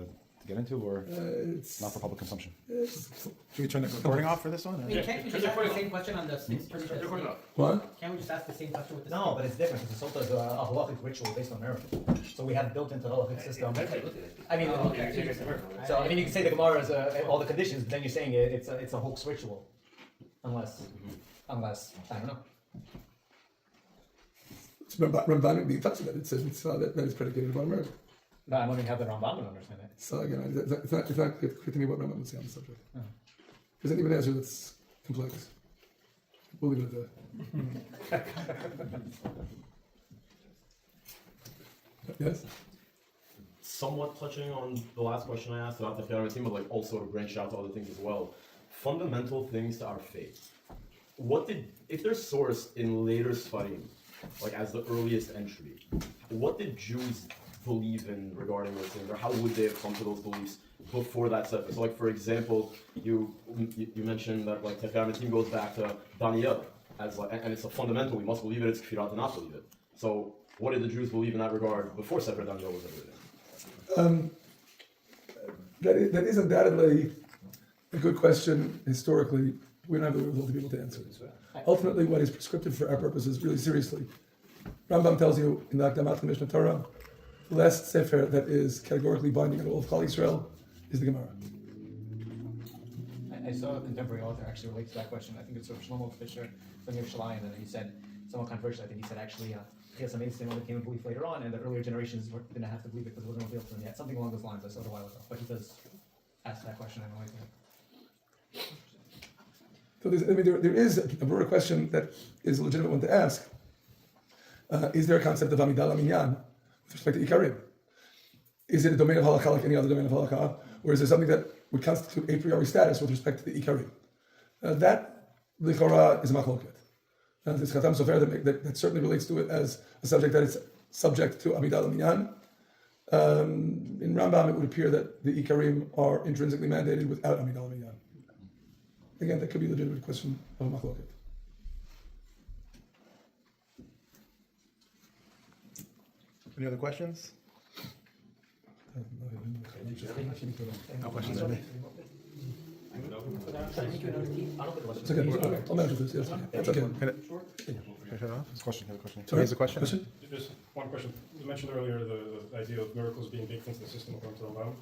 get into, or it's not for public consumption? Should we turn the recording off for this one? I mean, can't we just ask the same question on the sixth permission? What? Can't we just ask the same question with the No, but it's different because the Sotah is a halachic ritual based on miracle. So we have built into the halachic system. I mean, so I mean, you can say the Gemara is all the conditions, but then you're saying it's a hoax ritual, unless I don't know. It's Ramban being touched that it says that is predicated upon miracle. No, I'm wondering how the Rambam would understand it. So again, it's not clear to me what Rambam would say on the subject. Because any answer that's complex. We'll leave it at that. Yes? Somewhat touching on the last question I asked about the Theological team, but like also to branch out to other things as well. Fundamental things to our faith. If there's source in later Sfarim, like as the earliest entry, what did Jews believe in regarding those things, or how would they have come to those beliefs before that sefer? So, like for example, you mentioned that like Tefilah team goes back to Daniel as like, and it's a fundamental. We must believe it. It's kfirah to not believe it. So, what did the Jews believe in that regard before Sefer Daniel was ever written? That is undoubtedly a good question. Historically, we don't have the wherewithal to be able to answer it. Ultimately, what is prescriptive for our purposes, really seriously, Rambam tells you in the Akdamat Mishnah Torah, the last sefer that is categorically binding on all of Klal Yisrael is the Gemara. I saw a contemporary author actually relates to that question. I think it's Shlomo Fisher from Yerushalayim, and he said, someone converged, I think he said actually, Chias Amazing only came to belief later on, and the earlier generations didn't have to believe it because it wasn't revealed to them yet. Something along those lines I saw it a while ago. But he does ask that question, I don't know. So there is a broader question that is a legitimate one to ask. Is there a concept of Amidal Aminyan with respect to Ikarim? Is it a domain of halakha like any other domain of halakha, or is there something that would constitute a priori status with respect to the Ikarim? That, l'chora, is a machloket. There's Khatam Sofer that certainly relates to it as a subject that is subject to Amidal Aminyan. In Rambam, it would appear that the Ikarim are intrinsically mandated without Amidal Aminyan. Again, that could be a legitimate question of a machloket. Any other questions? No questions. It's okay. I'll manage with this. Yes, it's okay. Can I shut it off? Question. Sorry? Here's a question. Just one question. You mentioned earlier the idea of miracles being baked into the system according to Rambam.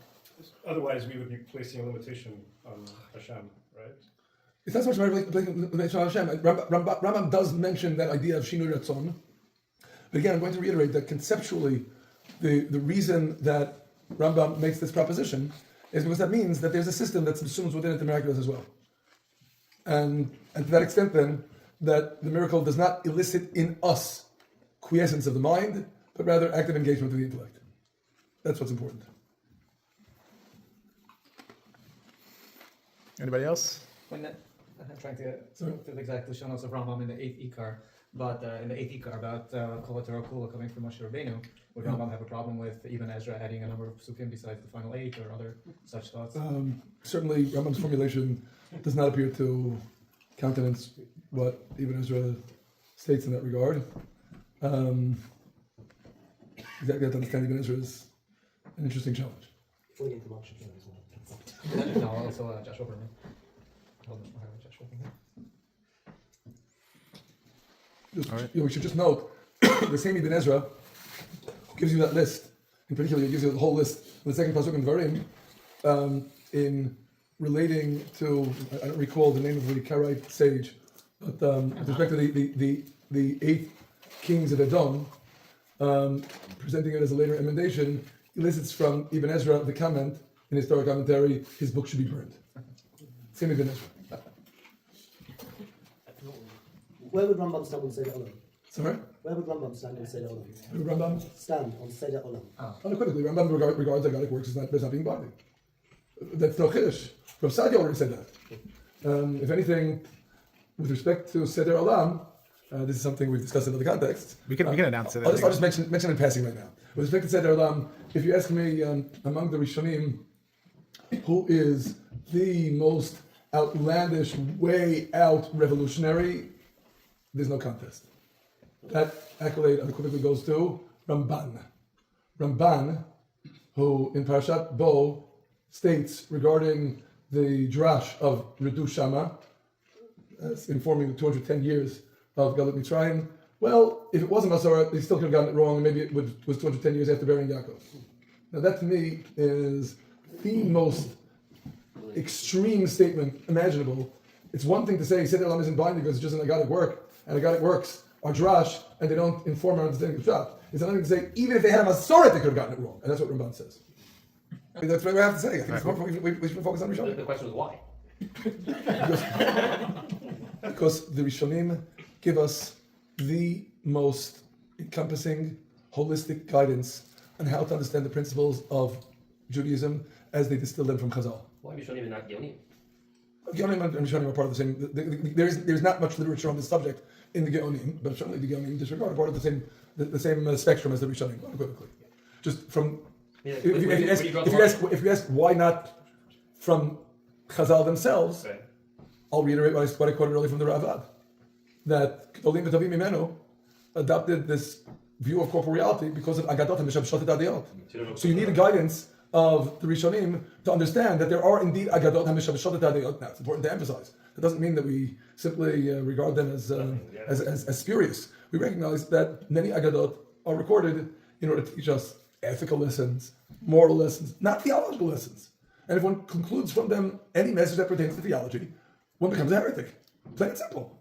Otherwise, we would be placing a limitation on Hashem, right? It's not so much Rambam does mention that idea of Shinui Ratzon. But again, I'm going to reiterate that conceptually, The reason that Rambam makes this proposition is because that means that there's a system that subsumes within it the miraculous as well. And to that extent then, that the miracle does not elicit in us quiescence of the mind, but rather active engagement with the intellect. That's what's important. Anybody else? I'm trying to through the exact Lashonos of Rambam in the 8th Ikar, but in the 8th Ikar about Kol HaTorah Kula coming from Moshe Rabbeinu, would Rambam have a problem with Ibn Ezra adding a number of psukim besides the final 8 or other such thoughts? Certainly, Rambam's formulation does not appear to countenance what Ibn Ezra states in that regard. Exactly, to understand Ibn Ezra is an interesting challenge. Before we get into Mark's as well. No, also Joshua Berman. Hold on, I have Joshua Berman. We should just note the same Ibn Ezra who gives you that list. In particular, he gives you the whole list in the second pasuk in Dvarim, in relating to, I don't recall the name of the Karaite sage, but with respect to the 8 kings of Edom, presenting it as a later emendation, elicits from Ibn Ezra the comment in his Torah commentary, his book should be burned. Same Ibn Ezra. Where would Rambam stand on Seder Olam? Sorry? Where would Rambam stand on Seder Olam? Who would Rambam Stand on Seder Olam. Unequivocally, Rambam regards agadic works as not being binding. That's no chiddush. Rav Sadi already said that. If anything, with respect to Seder Olam, this is something we've discussed in other contexts. We can announce it. I'll just mention in passing right now. With respect to Seder Olam, if you ask me among the Rishonim, who is the most outlandish, way out revolutionary, there's no contest. That accolade unequivocally goes to Ramban. Ramban, who in Parashat Bo states regarding the drash of Ridu Shama, informing the 210 years of Galut Mitzrayim, well, if it wasn't Masorah, they still could have gotten it wrong, and maybe it was 210 years after burying Yaakov. Now that to me is the most extreme statement imaginable. It's one thing to say Seder Olam isn't binding because it's just an agadic work, and agadic works are drash, and they don't inform our understanding of Pshat. It's another thing to say, even if they had a Masorah, they could have gotten it wrong, and that's what Ramban says. I mean, that's what I have to say. I think it's more, we should focus on Rishonim. The question was why? Because the Rishonim give us the most encompassing, holistic guidance on how to understand the principles of Judaism as they distill them from Chazal. Why Rishonim and not Geonim? Geonim and Rishonim are part of the same. There's not much literature on this subject in the Geonim, but certainly the Geonim disregard are part of the same spectrum as the Rishonim, unequivocally. Just from if you ask why not from Chazal themselves, Right. I'll reiterate what I quoted earlier from the Ravad, that Olim B'Tavim Mimenu adopted this view of corporeality because of Agadot and Mishabshatet Adiyot. So you need a guidance of the Rishonim to understand that there are indeed Agadot and Mishabshatet Adiyot. Now, it's important to emphasize. That doesn't mean that we simply regard them as spurious. We recognize that many Agadot are recorded in order to teach us ethical lessons, moral lessons, not theological lessons. And if one concludes from them any message that pertains to theology, one becomes a heretic. Plain and simple.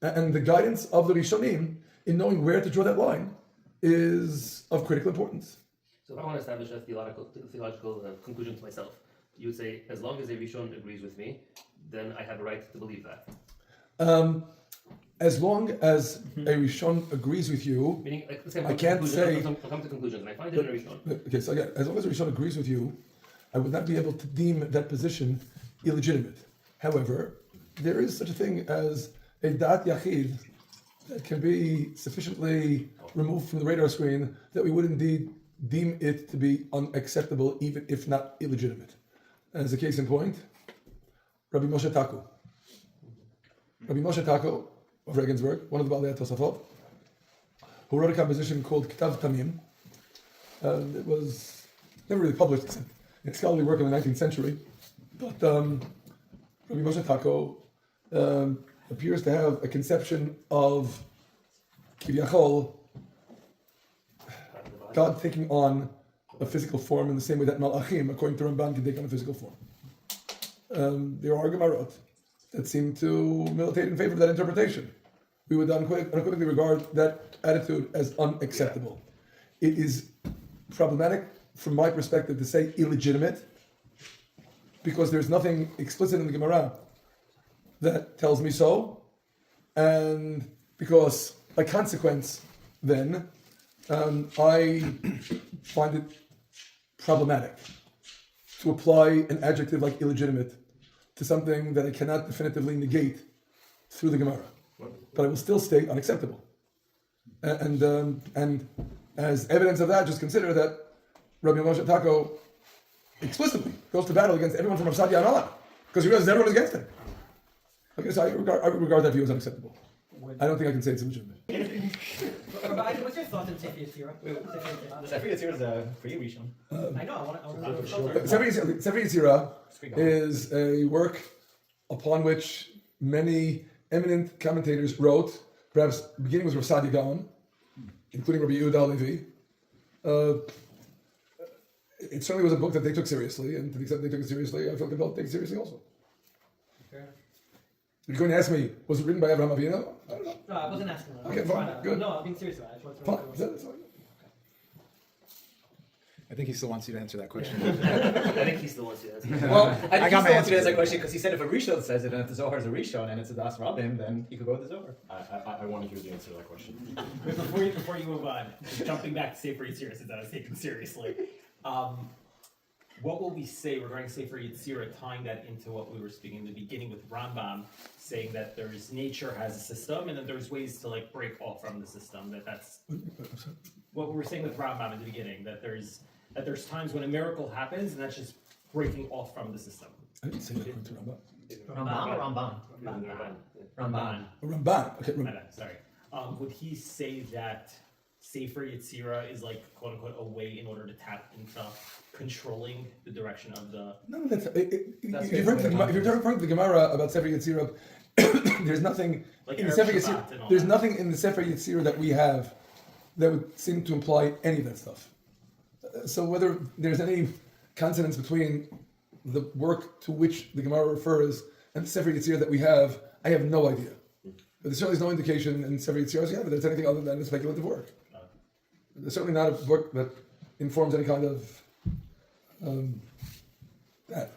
And the guidance of the Rishonim in knowing where to draw that line is of critical importance. So if I want to establish a theological conclusion to myself, you would say, as long as a Rishon agrees with me, then I have a right to believe that. As long as a Rishon agrees with you, Meaning, like, let's say I can't say. I'll come to conclusions, and I find it in a Rishon. Okay, so again, as long as a Rishon agrees with you, I would not be able to deem that position illegitimate. However, there is such a thing as a dat yachid that can be sufficiently removed from the radar screen that we would indeed deem it to be unacceptable, even if not illegitimate. As a case in point, Rabbi Moshe Taku. Rabbi Moshe Taku of Regensburg, one of the Baalei Tosafot, who wrote a composition called Kitav Tamim. It was never really published in scholarly work in the 19th century, but Rabbi Moshe Taku appears to have a conception of Kivyachol, God taking on a physical form in the same way that Malachim, according to Ramban, can take on a physical form. There are Gemarot that seem to militate in favor of that interpretation. We would unequivocally regard that attitude as unacceptable. It is problematic from my perspective to say illegitimate, because there's nothing explicit in the Gemara that tells me so, and because by consequence, then I find it problematic to apply an adjective like illegitimate to something that I cannot definitively negate through the Gemara, but I will still state unacceptable. And as evidence of that, just consider that Rabbi Moshe Tako explicitly goes to battle against everyone from Rav Sadia and Allah, because he realizes everyone is against him. Okay, so I would regard that view as unacceptable. I don't think I can say it's illegitimate. What's your thoughts on Sefer Yetzirah? Sefer Yetzirah is a free Rishon. I know, I want to Sefer Yetzirah is a work upon which many eminent commentators wrote, perhaps beginning with Rav Sadia Gaon, including Rabbi Yehuda Halevi. It certainly was a book that they took seriously, and to the extent they took it seriously, I feel compelled to take it seriously also. You're going to ask me, was it written by Avraham Avinu? I don't know. No, I wasn't asking that. Okay, fine, good. No, I'm being serious about it. I just Fine, want to that's fine. I think he still wants you to answer that question. I think he still wants you to answer. Well, I got my answer. To answer that question because he said if a Rishon says it and if the Zohar is a Rishon and it's a Das Rabbim, then you could go with the Zohar. I want to hear the answer to that question. Before you move on, jumping back to Sefer Yetzirah, since I was taken seriously, what will we say regarding Sefer Yetzirah, tying that into what we were speaking in the beginning with Rambam, saying that there's nature has a system and then there's ways to like break off from the system. That's what we were saying with Rambam in the beginning. That there's times when a miracle happens and that's just breaking off from the system. I didn't say that according to Rambam. Rambam or Ramban? Ramban. Ramban. Okay, Ramban. Sorry. Would he say that Sefer Yetzirah is like quote unquote a way in order to tap into controlling the direction of the? No, that's if you're referring to the Gemara about Sefer Yetzirah, there's nothing Like in the Erev Sefer Shabbat Yetzirah. and all There's that. nothing in the Sefer Yetzirah that we have that would seem to imply any of that stuff. So whether there's any consonance between the work to which the Gemara refers and the Sefer Yetzirah that we have, I have no idea. But there certainly is no indication in Sefer Yetzirah that it's anything other than a speculative work. There's certainly not a book that informs any kind of that.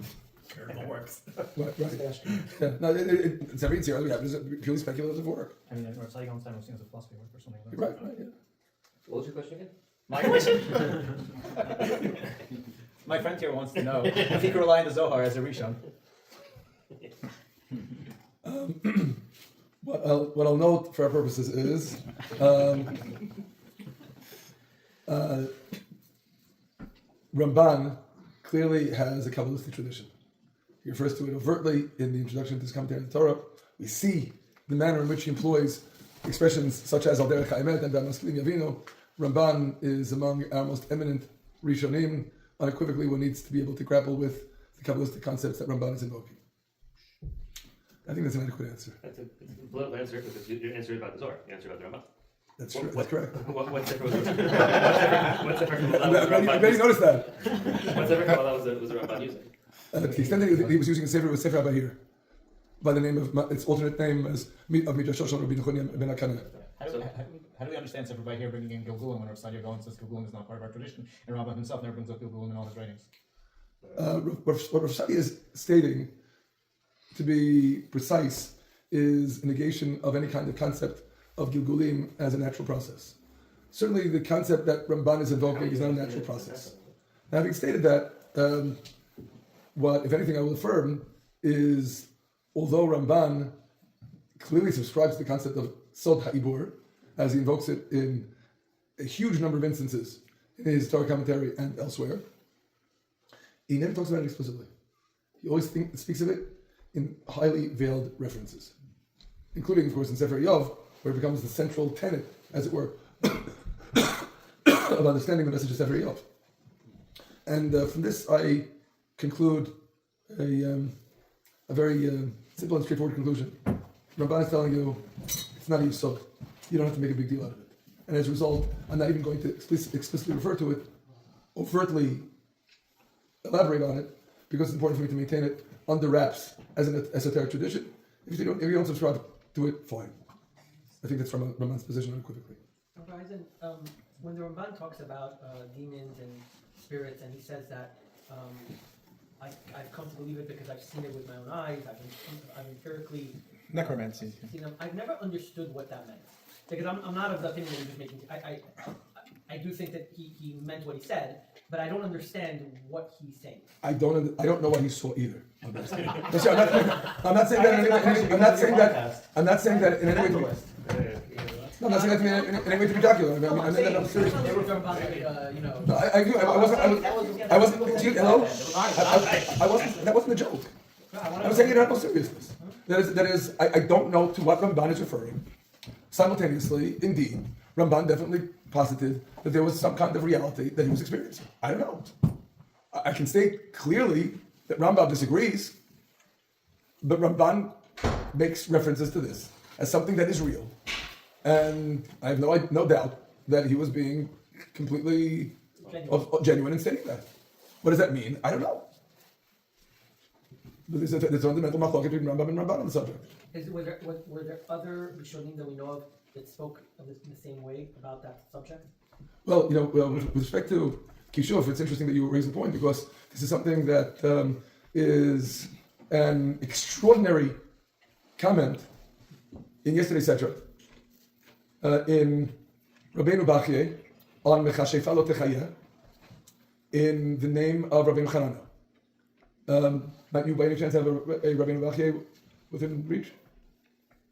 It works. Right. Yeah. No, Sefer Yetzirah we have is a purely speculative work. I mean, Rav Sadia Gaon's time was seen as a philosophy work or something like that. Right. Yeah. What was your question again? My question. My friend here wants to know if he could rely on the Zohar as a Rishon. What I'll note for our purposes is Ramban clearly has a Kabbalistic tradition. He refers to it overtly in the introduction to his commentary on the Torah. We see the manner in which he employs expressions such as Al Derech HaEmet and B'Maskilim Yavinu. Ramban is among our most eminent Rishonim. Unequivocally, one needs to be able to grapple with the Kabbalistic concepts that Ramban is invoking. I think that's an adequate answer. That's a political answer because you answered about the Zohar. You answered about the Rambam. That's true. That's correct. What sefer was Rambam? What sefer I already noticed that. What sefer Kabbalah was the Rambam using? To the extent that he was using a sefer, it was Sefer Abahir, by the name of its alternate name as of Midrash Shoshan Rabbi Nechunya ben Akana. How do we understand Sefer by here bringing in Gilgulim when Rav Sadia Gaon says Gilgulim is not part of our tradition, and Rambam himself never brings up Gilgulim in all his writings? What Rav Sadia is stating, to be precise, is a negation of any kind of concept of Gilgulim as a natural process. Certainly, the concept that Ramban is invoking is not a natural process. Now, having stated that, what, if anything, I will affirm is, although Ramban clearly subscribes to the concept of Sod HaIbur, as he invokes it in a huge number of instances in his Torah commentary and elsewhere, he never talks about it explicitly. He always speaks of it in highly veiled references, including, of course, in Sefer Yov, where it becomes the central tenet, as it were, of understanding the message of Sefer Yov. And from this, I conclude a very simple and straightforward conclusion. Ramban is telling you, it's not a yisod. You don't have to make a big deal out of it. And as a result, I'm not even going to explicitly refer to it, overtly elaborate on it, because it's important for me to maintain it under wraps as an esoteric tradition. If you don't subscribe to it, fine. I think that's from Ramban's position unequivocally. Rabbi Eisen, when the Ramban talks about demons and spirits, and he says that I've come to believe it because I've seen it with my own eyes, I've empirically Necromancy. seen them. I've never understood what that meant. Because I'm not of the opinion that he was making. I do think that he meant what he said, but I don't understand what he's saying. I don't know what he saw either. I'm not saying that. I'm not saying that in any way. No, I'm not saying that in any way to be jocular. I mean that I'm serious. They were talking about No, I agree. I wasn't. Excuse me, hello. I wasn't. That wasn't a joke. I was saying it in all seriousness. That is. I don't know to what Ramban is referring. Simultaneously, indeed, Ramban definitely posited that there was some kind of reality that he was experiencing. I don't know. I can state clearly that Rambam disagrees, but Ramban makes references to this as something that is real. And I have no doubt that he was being completely genuine in stating that. What does that mean? I don't know. But there's a fundamental machloket between Rambam and Ramban on the subject. were there other Rishonim that we know of that spoke of this in the same way about that subject? Well, with respect to Kishuf, it's interesting that you raise the point because this is something that is an extraordinary comment in yesterday's Sedra, in Rabbeinu Bachye on Mechashefa Lo Techayeh, in the name of Rabbeinu Chanana. Might you by any chance have a Rabbeinu Bachye within reach?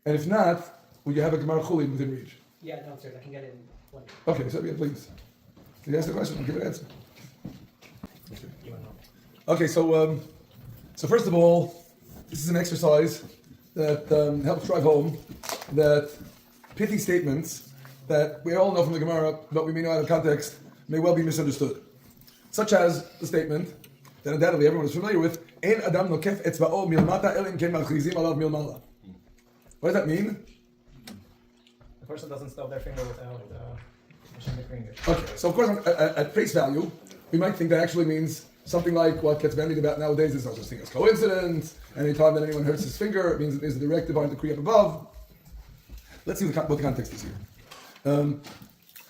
And if not, will you have a Gemara Chulin within reach? Yeah, downstairs. I can get it in one. Okay, so yeah, please. Can you ask the question? I'll give an answer. Okay, so first of all, this is an exercise that helps drive home that pithy statements that we all know from the Gemara, but we may know out of context, may well be misunderstood. Such as the statement that undoubtedly everyone is familiar with, Ein Adam nokef etzba'o milmata el im ken malchizim alav milmala. What does that mean? The person doesn't stub their finger without pushing the finger. Okay, so of course, at face value, we might think that actually means something like what gets bandied about nowadays is no such thing as coincidence. Anytime that anyone hurts his finger, it means that there's a direct divine decree up above. Let's see what the context is here. So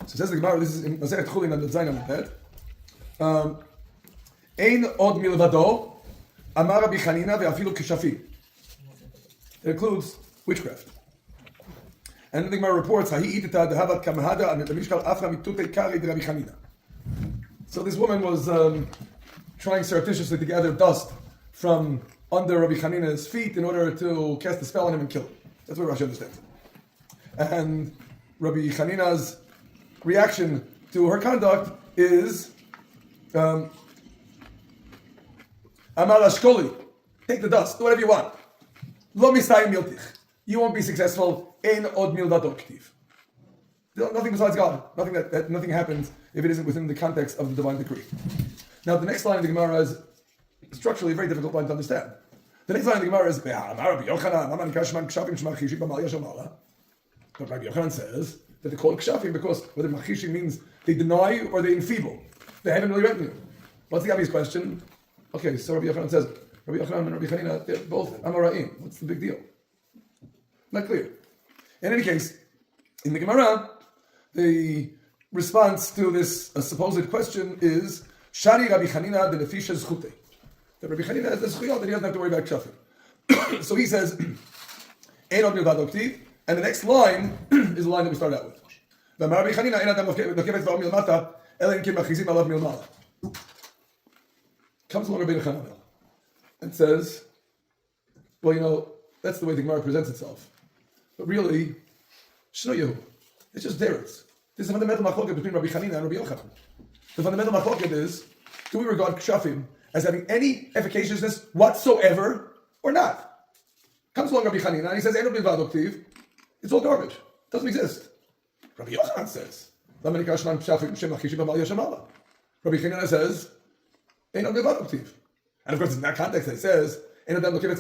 it says the Gemara, this is in Masechet Chulin and Zayin Amud Bet. Ein od milvado, amar Rabbi Chanina ve'afilu kishafi. It includes witchcraft. And the Gemara reports, Hahi itita dehavat kamahada an mishkal afra mitutei kari de Rabbi Chanina. So this woman was trying surreptitiously to gather dust from under Rabbi Chanina's feet in order to cast a spell on him and kill him. That's what Rashi understands. And Rabbi Chanina's reaction to her conduct is Amar Ashkoli, take the dust, do whatever you want. Lo misayim miltich. You won't be successful. Ein od milvado ktiv. Nothing besides God. Nothing happens if it isn't within the context of the divine decree. Now, the next line of the Gemara is structurally a very difficult line to understand. The next line of the Gemara is but Rabbi Yochanan says that they call it kshafim because whether machishim means they deny or they enfeeble. They haven't really retinue. What's the obvious question? Okay, so Rabbi Yochanan says, Rabbi Yochanan and Rabbi Chanina, they're both amara'im. What's the big deal? Not clear. In any case, in the Gemara, the response to this supposed question is Shari Rabbi Chanina de Nefisha Zchute. That Rabbi Chanina has the zchuyot that he doesn't have to worry about kshafim. So he says, Ein od milvado ktiv, and the next line is the line that we started out with. Rabbi Chanina ein adam nokefet va'om milmata ela im ken machizim alav milmala. Comes along Rabbi Chanina and says, well, that's the way the Gemara presents itself. But really, Shno Yehu, it's just derets. This is a fundamental machloket between Rabbi Chanina and Rabbi Yochanan. The fundamental machloket is, do we regard kshafim as having any efficaciousness whatsoever or not? Comes along Rabbi Chanina and he says, Eino bilvad oktiv, it's all garbage. It doesn't exist. Rabbi Yochanan says, Rabbi Chanina says, Eino bilvad oktiv. And of course, in that context, it says, it's not some kind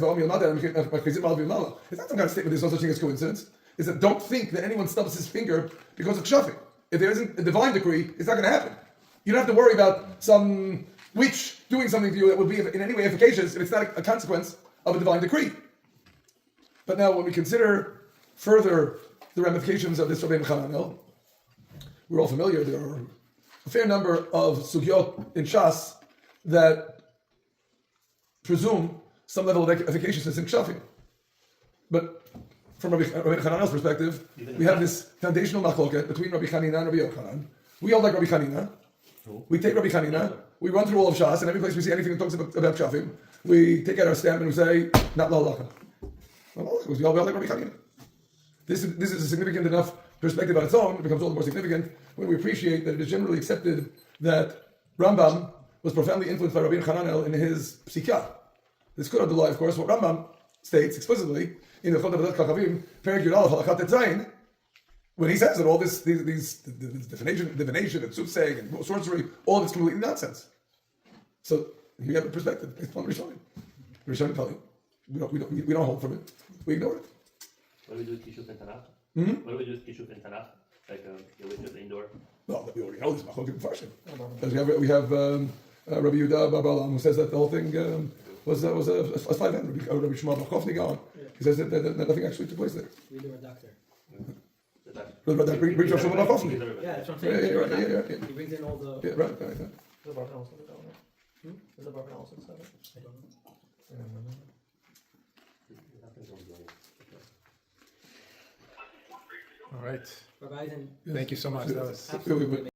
of statement, there's no such thing as coincidence. It's that don't think that anyone stubs his finger because of kshafim. If there isn't a divine decree, it's not going to happen. You don't have to worry about some witch doing something to you that would be in any way efficacious if it's not a consequence of a divine decree. But now when we consider further the ramifications of this Rabbeinu Chananel, we're all familiar. There are a fair number of sugyot in Shas that presume some level of efficaciousness in Kshafim. But from Rabbi Chananel's perspective, we have this foundational machloket between Rabbi Chanina and Rabbi Yochanan. We all like Rabbi Chanina. We take Rabbi Chanina, we run through all of Shas, and every place we see anything that talks about Kshafim, we take out our stamp and we say, not l'halacha. Because we all like Rabbi Chanina. This is a significant enough perspective on its own. It becomes all the more significant when we appreciate that it is generally accepted that Rambam was profoundly influenced by Rabbi Chananel in his psikah. This could underlie, of course, what Rambam states explicitly in the Chod Avodat Kachavim, Perek Yud Aleph Halachat Tetzayin, when he says that all these divination and soothsaying and sorcery, all of it's completely nonsense. So you have a perspective based upon Rishonim. Rishonim tell you we don't hold from it. We ignore it. What do we do with Kishuf and Tanakh? What do we do with Kishuf and Tanakh? Like religious indoor? Well, we already know this. We have Rabbi Yehuda Bar Balaam who says that the whole thing was a slide hand. Rabbi Shmuel Bar Chofni Gaon. He says that nothing actually took place there. We do a doctor. Bring Rabbi Shmuel Bar Chofni. Yeah, that's what I'm saying. Yeah. He brings in all the. Yeah, right. Is the Barber also the governor? Is the Barber also the governor? I don't know. All right. Rabbi Eisen, Thank you so much. That was absolutely